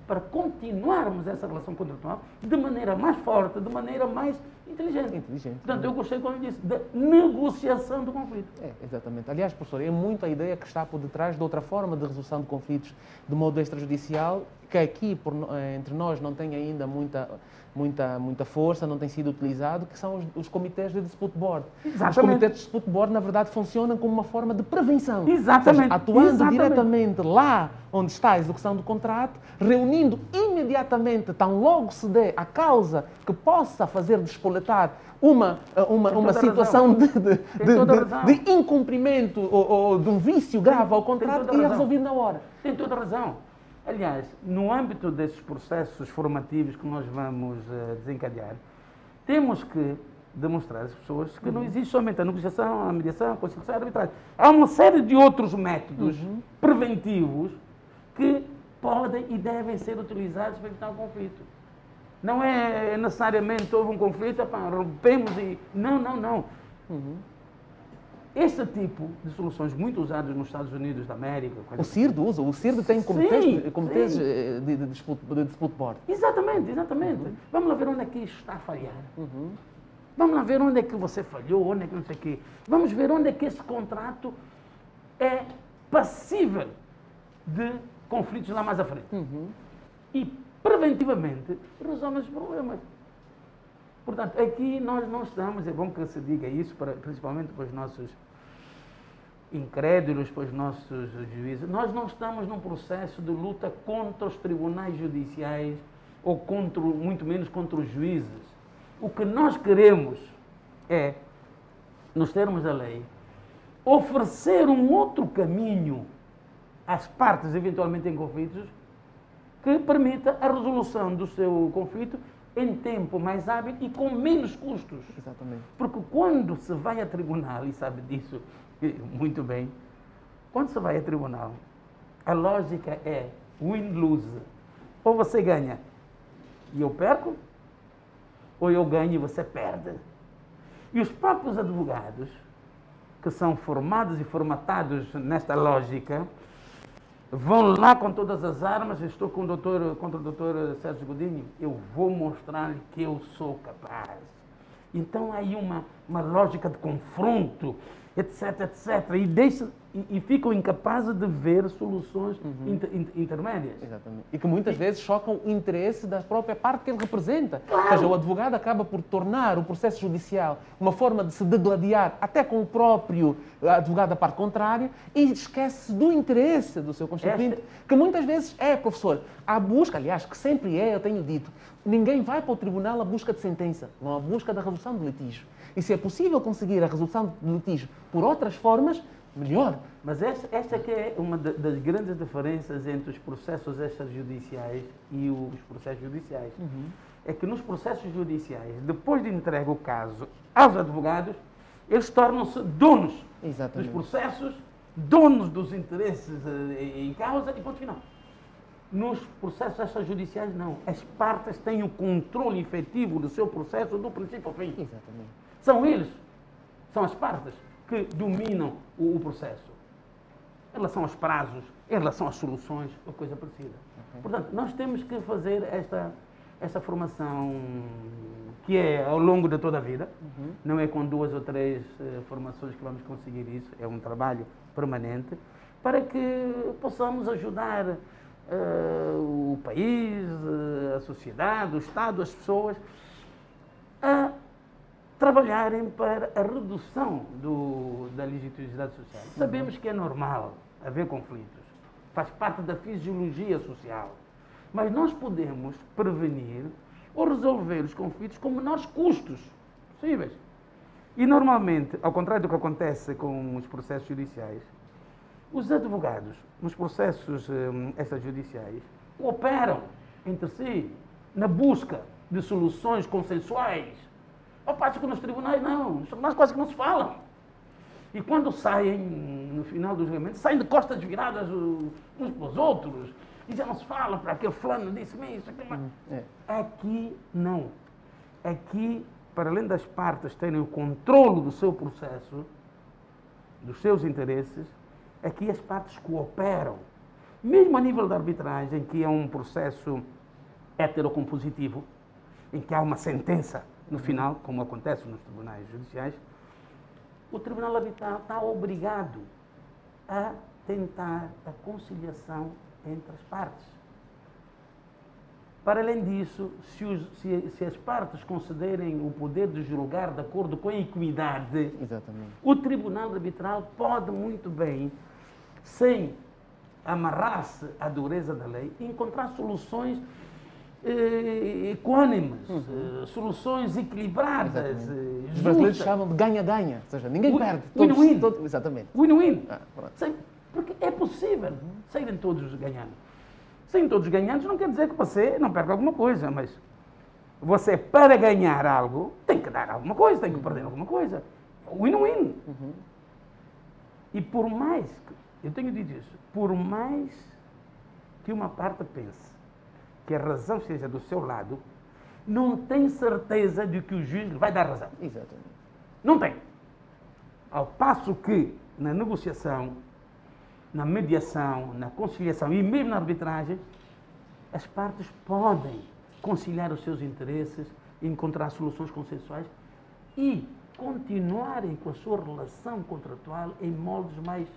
para continuarmos essa relação contratual de maneira mais forte, de maneira mais inteligente. Portanto, eu gostei quando disse da negociação do conflito. Exatamente. Aliás, professor, é muito a ideia que está por detrás de outra forma de resolução de conflitos de modo extrajudicial, que aqui entre nós não tem ainda muita força, não tem sido utilizado, que são os comitês de dispute board. Exatamente. Os comitês de dispute board, na verdade, funcionam como uma forma de prevenção. Exatamente. Ou seja, atuando diretamente lá onde está a execução do contrato, reunindo imediatamente, tão logo se dê a causa que possa fazer despoletar uma situação de incumprimento ou de um vício grave ao contrato e é resolvido na hora. Tem toda a razão. Aliás, no âmbito desses processos formativos que nós vamos desencadear, temos que demonstrar às pessoas que não existe somente a negociação, a mediação, a conciliação e a arbitragem. Há uma série de outros métodos preventivos que podem e devem ser utilizados para evitar o conflito. Não é necessariamente houve um conflito, rompemos e... Não. Este tipo de soluções muito usadas nos Estados Unidos da América... O CIRD usa. O CIRD tem comitês de dispute board. Exatamente. Vamos lá ver onde é que isto está a falhar. Vamos lá ver onde é que você falhou, onde é que não sei o quê. Vamos ver onde é que esse contrato é passível de conflitos lá mais à frente. E, preventivamente, resolve os problemas. Portanto, aqui nós não estamos, é bom que se diga isso, principalmente para os nossos incrédulos, para os nossos juízes, nós não estamos num processo de luta contra os tribunais judiciais ou muito menos contra os juízes. O que nós queremos é, nos termos da lei, oferecer um outro caminho às partes eventualmente em conflitos que permita a resolução do seu conflito em tempo mais hábil e com menos custos. Exatamente. Porque quando se vai a tribunal, e sabe disso muito bem, quando se vai a tribunal, a lógica é win-lose. Ou você ganha e eu perco, ou eu ganho e você perde. E os próprios advogados, que são formados e formatados nesta lógica, vão lá com todas as armas, eu estou com contra o doutor Sérgio Godinho, eu vou mostrar-lhe que eu sou capaz. Então há aí uma lógica de confronto, etc, etc. E ficam incapazes de ver soluções intermédias. Exatamente. E que muitas vezes chocam o interesse da própria parte que ele representa. Claro. Ou seja, o advogado acaba por tornar o processo judicial uma forma de se degladiar até com o próprio advogado da parte contrária e esquece do interesse do seu constituinte, que muitas vezes é, professor, a busca, aliás, que sempre é, eu tenho dito, ninguém vai para o tribunal à busca de sentença, vão à busca da resolução do litígio. E se é possível conseguir a resolução do litígio por outras formas, melhor. Mas esta que é uma das grandes diferenças entre os processos extrajudiciais e os processos judiciais. É que nos processos judiciais, depois de entregue o caso aos advogados, eles tornam-se donos dos processos, donos dos interesses em causa e ponto final. Nos processos extrajudiciais, não. As partes têm o controle efetivo do seu processo do princípio ao fim. Exatamente. São eles, são as partes que dominam o processo. Em relação aos prazos, em relação às soluções, ou coisa parecida. Portanto, nós temos que fazer esta formação que é ao longo de toda a vida. Não é com 2 ou 3 formações que vamos conseguir isso. É um trabalho permanente para que possamos ajudar o país, a sociedade, o Estado, as pessoas a trabalharem para a redução da litigiosidade social. Sabemos que é normal haver conflitos, faz parte da fisiologia social, mas nós podemos prevenir ou resolver os conflitos com menores custos possíveis. E normalmente, ao contrário do que acontece com os processos judiciais, os advogados nos processos extrajudiciais cooperam entre si na busca de soluções consensuais. Ao passo que nos tribunais não, nos tribunais quase que não se falam. E quando saem, no final do julgamento, saem de costas viradas uns para os outros, e já não se fala para aquele fulano disse-me isso, aquilo. Aqui não. Aqui, para além das partes terem o controle do seu processo, dos seus interesses, aqui as partes cooperam. Mesmo a nível da arbitragem, que é um processo heterocompositivo, em que há uma sentença no final, como acontece nos tribunais judiciais, o tribunal arbitral está obrigado a tentar a conciliação entre as partes. Para além disso, se as partes considerem o poder de julgar de acordo com a equidade, o tribunal arbitral pode muito bem, sem amarrar-se à dureza da lei, encontrar soluções equânimes, soluções equilibradas, Os brasileiros chamam de ganha-ganha, ou seja, ninguém perde. Win-win. Exatamente. Win-win. Porque é possível saírem todos ganhando. Saírem todos ganhando não quer dizer que você não perca alguma coisa, mas você, para ganhar algo, tem que dar alguma coisa, tem que perder alguma coisa. Win-win. E por mais, eu tenho dito isso, por mais que uma parte pense que a razão esteja do seu lado, não tem certeza de que o juiz vai dar razão. Exatamente. Não tem. Ao passo que, na negociação, na mediação, na conciliação e mesmo na arbitragem, as partes podem conciliar os seus interesses, encontrar soluções consensuais e continuarem com a sua relação contratual em moldes mais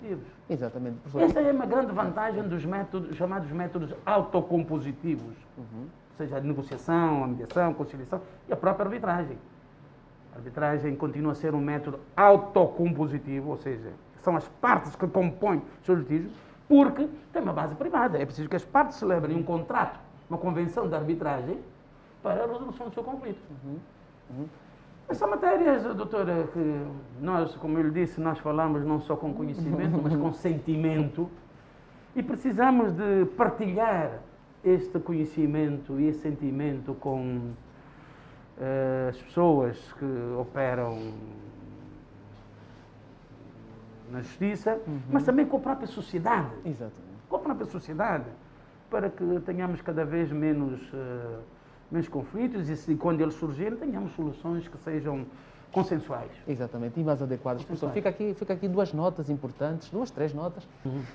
vivos. Exatamente. Esta é uma grande vantagem dos métodos, chamados métodos autocompositivos, seja a negociação, a mediação, a conciliação e a própria arbitragem. A arbitragem continua a ser um método autocompositivo, ou seja, são as partes que compõem os seus litígios, porque tem uma base privada. É preciso que as partes celebrem um contrato, uma convenção de arbitragem para a resolução do seu conflito. Essas são matérias, doutora, que nós, como eu lhe disse, nós falamos não só com conhecimento, mas com sentimento, e precisamos de partilhar este conhecimento e esse sentimento com as pessoas que operam na justiça, mas também com a própria sociedade. Exatamente. Com a própria sociedade, para que tenhamos cada vez menos conflitos e, quando eles surgirem, tenhamos soluções que sejam consensuais. Exatamente, e mais adequadas. Professor, fica aqui duas notas importantes, três notas.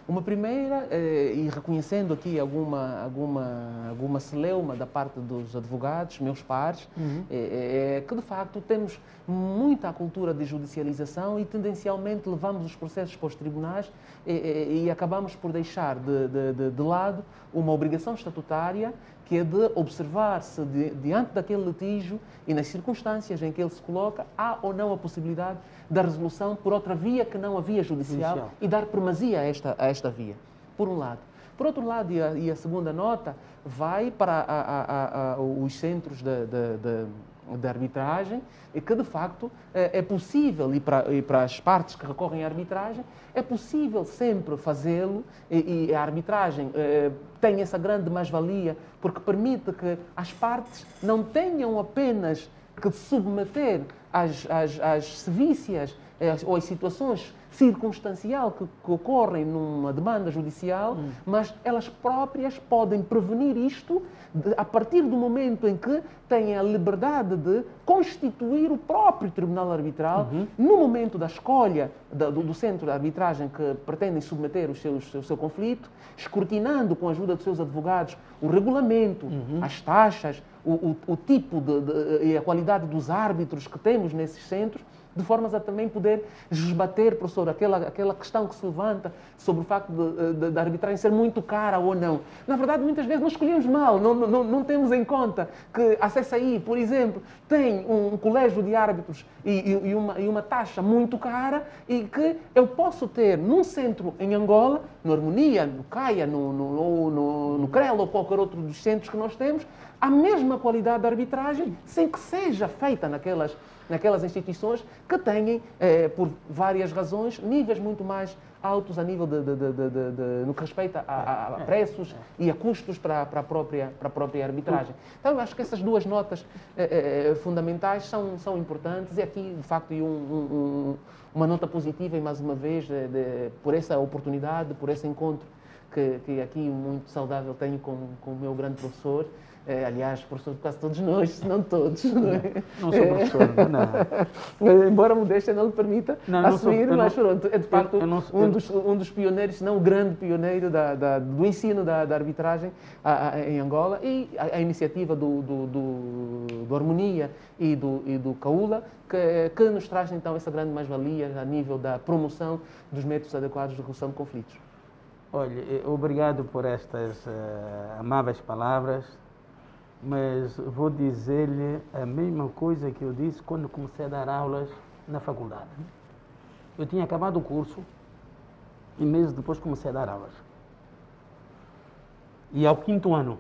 Uma primeira, e reconhecendo aqui alguma celeuma da parte dos advogados, meus pares, que de facto temos muita cultura de judicialização e tendencialmente levamos os processos para os tribunais e acabamos por deixar de lado uma obrigação estatutária, que é de observar se diante daquele litígio e nas circunstâncias em que ele se coloca, há ou não a possibilidade da resolução por outra via que não a via judicial e dar primazia a esta via, por um lado. Por outro lado, e a segunda nota vai para os centros de arbitragem, e que de facto é possível, e para as partes que recorrem à arbitragem, é possível sempre fazê-lo, e a arbitragem tem essa grande mais-valia, porque permite que as partes não tenham apenas que submeter às sevícias ou às situações circunstanciais que ocorrem numa demanda judicial, mas elas próprias podem prevenir isto a partir do momento em que têm a liberdade de constituir o próprio tribunal arbitral no momento da escolha do centro de arbitragem que pretendem submeter o seu conflito, escrutinando com a ajuda dos seus advogados o regulamento, as taxas, o tipo e a qualidade dos árbitros que temos nesses centros, de formas a também poder esbater, professor, aquela questão que se levanta sobre o facto da arbitragem ser muito cara ou não. Na verdade, muitas vezes nós escolhemos mal, não temos em conta que a CSI, por exemplo, tem um colégio de árbitros e uma taxa muito cara, e que eu posso ter num centro em Angola, no Harmonia, no CAIA, no CREL ou qualquer outro dos centros que nós temos, a mesma qualidade de arbitragem sem que seja feita naquelas instituições que têm, por várias razões, níveis muito mais altos a nível no que respeita a preços e a custos para a própria arbitragem. Então, eu acho que essas duas notas fundamentais são importantes, e aqui, de facto, uma nota positiva, e mais uma vez, por essa oportunidade, por esse encontro que aqui muito saudável tenho com o meu grande professor. Aliás, professor de quase todos nós, se não todos. Não sou professor, não. Embora a modéstia não lhe permita assumir, mas pronto, é de facto um dos pioneiros, se não o grande pioneiro do ensino da arbitragem em Angola, e a iniciativa do Harmonia e do CAULA, que nos traz então essa grande mais-valia a nível da promoção dos métodos adequados de resolução de conflitos. Olha, obrigado por estas amáveis palavras. Mas vou dizer-lhe a mesma coisa que eu disse quando comecei a dar aulas na faculdade. Eu tinha acabado o curso e meses depois comecei a dar aulas. E ao 5º ano,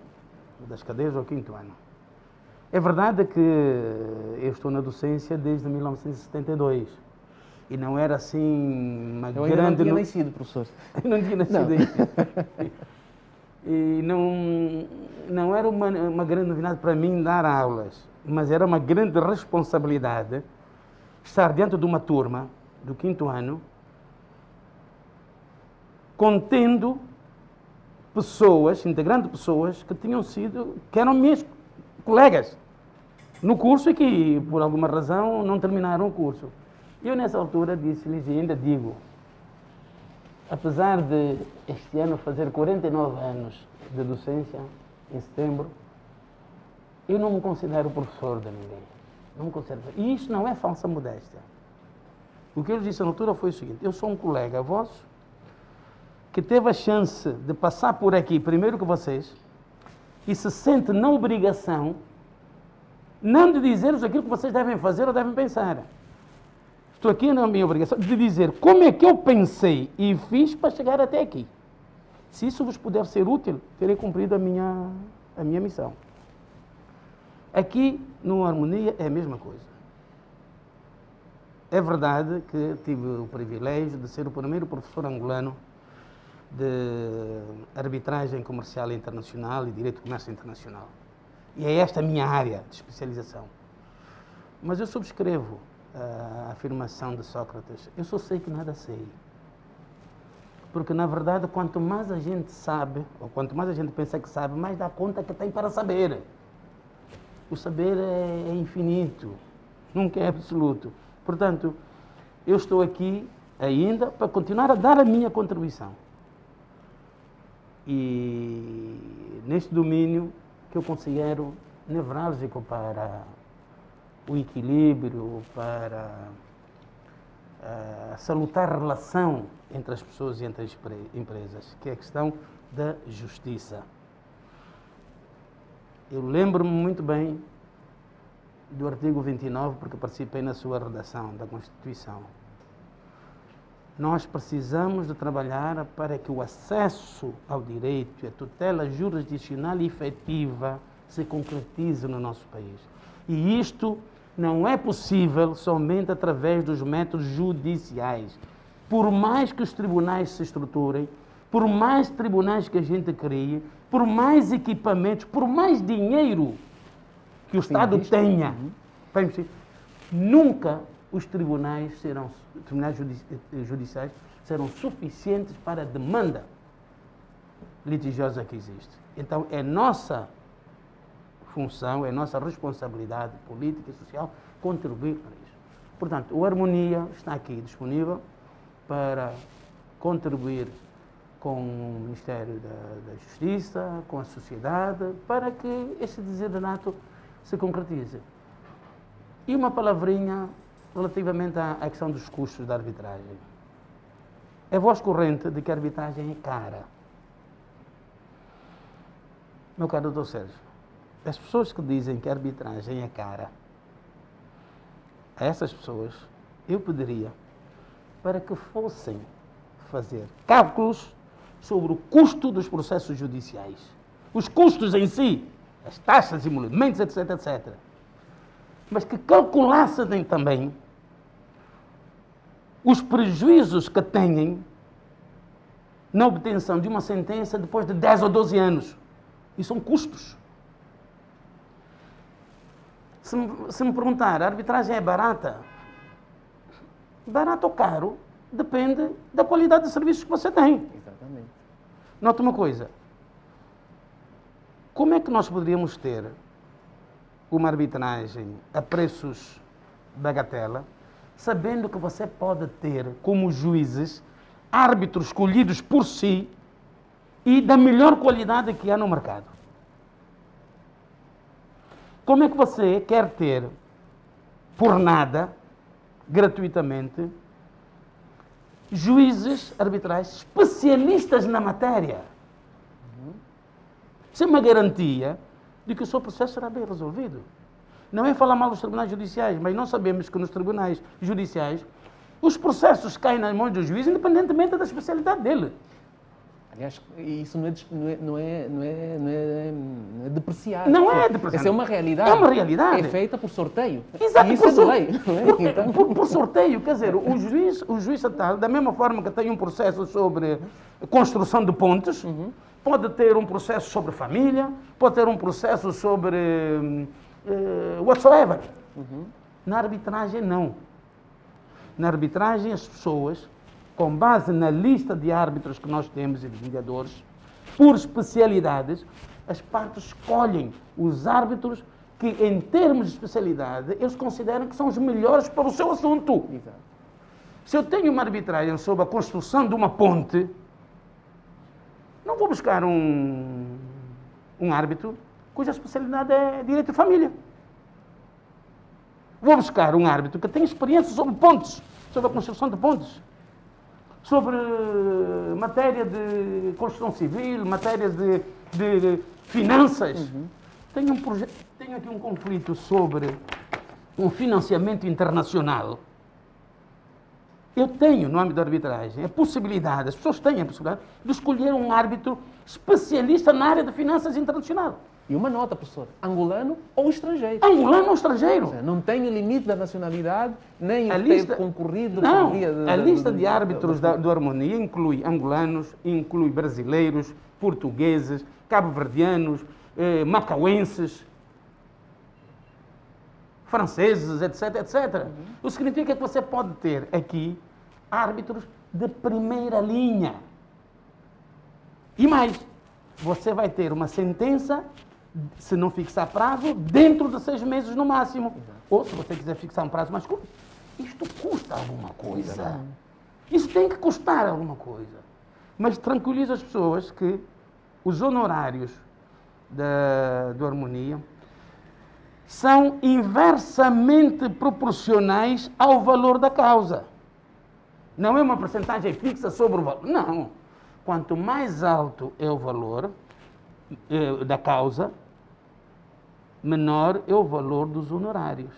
das cadeiras ao 5º ano. É verdade que eu estou na docência desde 1972. E não era assim uma grande... Eu ainda não tinha nascido, professor. Eu não tinha nascido ainda. E não era uma grande novidade para mim dar aulas, mas era uma grande responsabilidade estar dentro de uma turma do 5º ano, contendo pessoas, integrando pessoas que eram minhas colegas no curso e que, por alguma razão, não terminaram o curso. Eu, nessa altura, disse-lhes, e ainda digo, apesar de este ano fazer 49 anos de docência, em setembro, eu não me considero professor de ninguém. Não me considero. E isto não é falsa modéstia. O que eu disse na altura foi o seguinte: eu sou um colega vosso que teve a chance de passar por aqui primeiro que vocês e se sente na obrigação não de dizer-vos aquilo que vocês devem fazer ou devem pensar. Estou aqui na minha obrigação de dizer como é que eu pensei e fiz para chegar até aqui. Se isso vos puder ser útil, terei cumprido a minha missão. Aqui, no Harmonia, é a mesma coisa. É verdade que tive o privilégio de ser o primeiro professor angolano de arbitragem comercial internacional e direito de comércio internacional. E é esta a minha área de especialização. Mas eu subscrevo a afirmação de Sócrates: eu só sei que nada sei. Porque, na verdade, quanto mais a gente sabe, ou quanto mais a gente pensa que sabe, mais dá conta que tem para saber. O saber é infinito, nunca é absoluto. Portanto, eu estou aqui ainda para continuar a dar a minha contribuição. E neste domínio que eu considero nevrálgico para o equilíbrio, para a salutar relação entre as pessoas e entre as empresas, que é a questão da justiça. Eu lembro-me muito bem do artigo 29, porque participei na sua redação da Constituição. Nós precisamos de trabalhar para que o acesso ao direito e a tutela jurisdicional efetiva se concretize no nosso país. E isto não é possível somente através dos métodos judiciais. Por mais que os tribunais se estruturem, por mais tribunais que a gente crie, por mais equipamentos, por mais dinheiro que o Estado tenha, nunca os tribunais judiciais serão suficientes para a demanda litigiosa que existe. Então, é nossa função, é nossa responsabilidade política e social contribuir para isso. Portanto, o Harmonia está aqui disponível para contribuir com o Ministério da Justiça, com a sociedade, para que este desiderato se concretize. E uma palavrinha relativamente à questão dos custos da arbitragem. É voz corrente de que a arbitragem é cara. Meu caro doutor Sérgio, as pessoas que dizem que a arbitragem é cara, a essas pessoas eu pediria para que fossem fazer cálculos sobre o custo dos processos judiciais. Os custos em si, as taxas, emolumentos, etc, etc. Mas que calculassem também os prejuízos que têm na obtenção de uma sentença depois de 10 ou 12 anos. E são custos. Se me perguntar, a arbitragem é barata? Barato ou caro depende da qualidade de serviços que você tem. Exatamente. Nota uma coisa. Como é que nós poderíamos ter uma arbitragem a preços bagatela, sabendo que você pode ter, como juízes, árbitros escolhidos por si e da melhor qualidade que há no mercado? Como é que você quer ter, por nada, gratuitamente, juízes arbitrais especialistas na matéria? Isso é uma garantia de que o seu processo será bem resolvido. Não é falar mal dos tribunais judiciais, mas nós sabemos que nos tribunais judiciais os processos caem nas mãos do juiz, independentemente da especialidade dele. Aliás, isso não é depreciar. Não é depreciar. Essa é uma realidade. É uma realidade. É feita por sorteio. Exato, e isso é de lei. Então... por sorteio. Quer dizer, o juiz estatal, da mesma forma que tem um processo sobre construção de pontes, pode ter um processo sobre família, pode ter um processo sobre whatsoever. Na arbitragem, não. Na arbitragem, as pessoas, com base na lista de árbitros que nós temos e de mediadores, por especialidades, as partes escolhem os árbitros que, em termos de especialidade, eles consideram que são os melhores para o seu assunto. Exato. Se eu tenho uma arbitragem sobre a construção de uma ponte, não vou buscar um árbitro cuja especialidade é direito de família. Vou buscar um árbitro que tem experiência sobre pontes, sobre a construção de pontes, sobre matéria de construção civil, matéria de finanças. Tenho aqui um conflito sobre um financiamento internacional. Eu tenho, no âmbito da arbitragem, a possibilidade, as pessoas têm a possibilidade de escolher um árbitro especialista na área de finanças internacional. E uma nota, professor, angolano ou estrangeiro. Angolano ou estrangeiro. Ou seja, não tem o limite da nacionalidade, nem a o lista, ter concorrido... Não, a lista de árbitros do Harmonia inclui angolanos, inclui brasileiros, portugueses, cabo-verdianos, macauenses, franceses, etc, etc. O que significa que você pode ter aqui árbitros de primeira linha. E mais, você vai ter uma sentença, se não fixar prazo, dentro de 6 meses no máximo. Ou, se você quiser fixar um prazo mais curto, isto custa alguma coisa. Isso tem que custar alguma coisa. Mas tranquiliza as pessoas que os honorários do Harmonia são inversamente proporcionais ao valor da causa. Não é uma percentagem fixa sobre o valor. Não. Quanto mais alto é o valor da causa, menor é o valor dos honorários.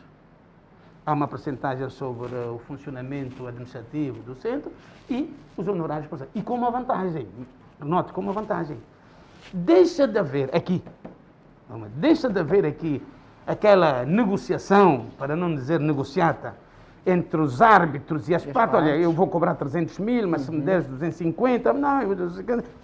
Há uma percentagem sobre o funcionamento administrativo do centro e os honorários. E com uma vantagem, note, com uma vantagem. Deixa de haver aqui aquela negociação, para não dizer negociata, entre os árbitros e as partes. Olha, eu vou cobrar 300 mil, mas se me deres 250, não,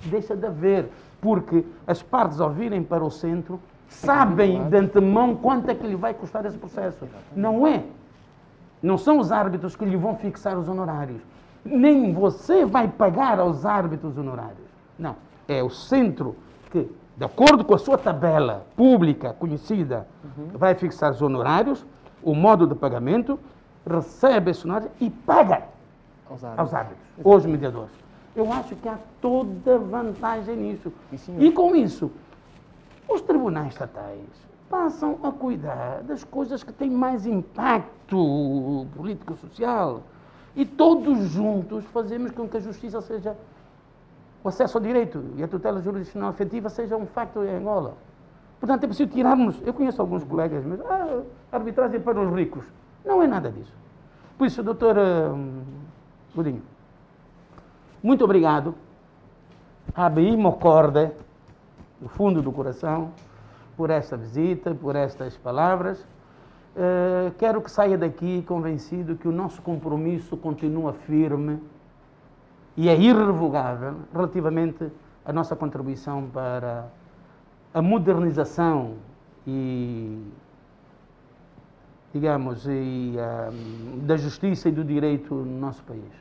deixa de haver, porque as partes, ao virem para o centro, sabem de antemão quanto é que lhe vai custar esse processo. Não são os árbitros que lhe vão fixar os honorários. Nem você vai pagar aos árbitros honorários. Não. É o centro que, de acordo com a sua tabela pública, conhecida, vai fixar os honorários, o modo de pagamento, recebe esse honorário e paga aos árbitros, aos mediadores. Eu acho que há toda vantagem nisso. E com isso, os tribunais estatais passam a cuidar das coisas que têm mais impacto político-social. E todos juntos fazemos com que a justiça seja, o acesso ao direito e a tutela jurisdicional efetiva seja um facto em Angola. Portanto, é preciso tirarmos, eu conheço alguns colegas, mas arbitragem para os ricos. Não é nada disso. Por isso, doutor Godinho, muito obrigado. Abri-me a corda, do fundo do coração, por esta visita, por estas palavras. Quero que saia daqui convencido que o nosso compromisso continua firme e é irrevogável relativamente à nossa contribuição para a modernização e, digamos, da justiça e do direito no nosso país.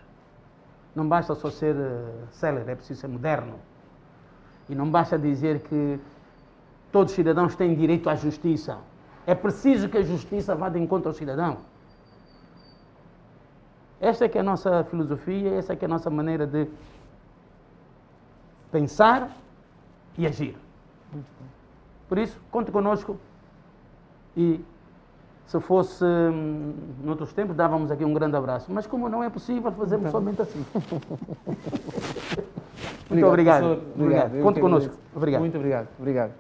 Não basta só ser célere, é preciso ser moderno. E não basta dizer que todos os cidadãos têm direito à justiça. É preciso que a justiça vá de encontro ao cidadão. Esta é que é a nossa filosofia, essa é que é a nossa maneira de pensar e agir. Por isso, conte conosco e, se fosse noutros tempos, dávamos aqui um grande abraço. Mas como não é possível, fazemos somente assim. Muito obrigado. Conte conosco. Obrigado. Muito obrigado.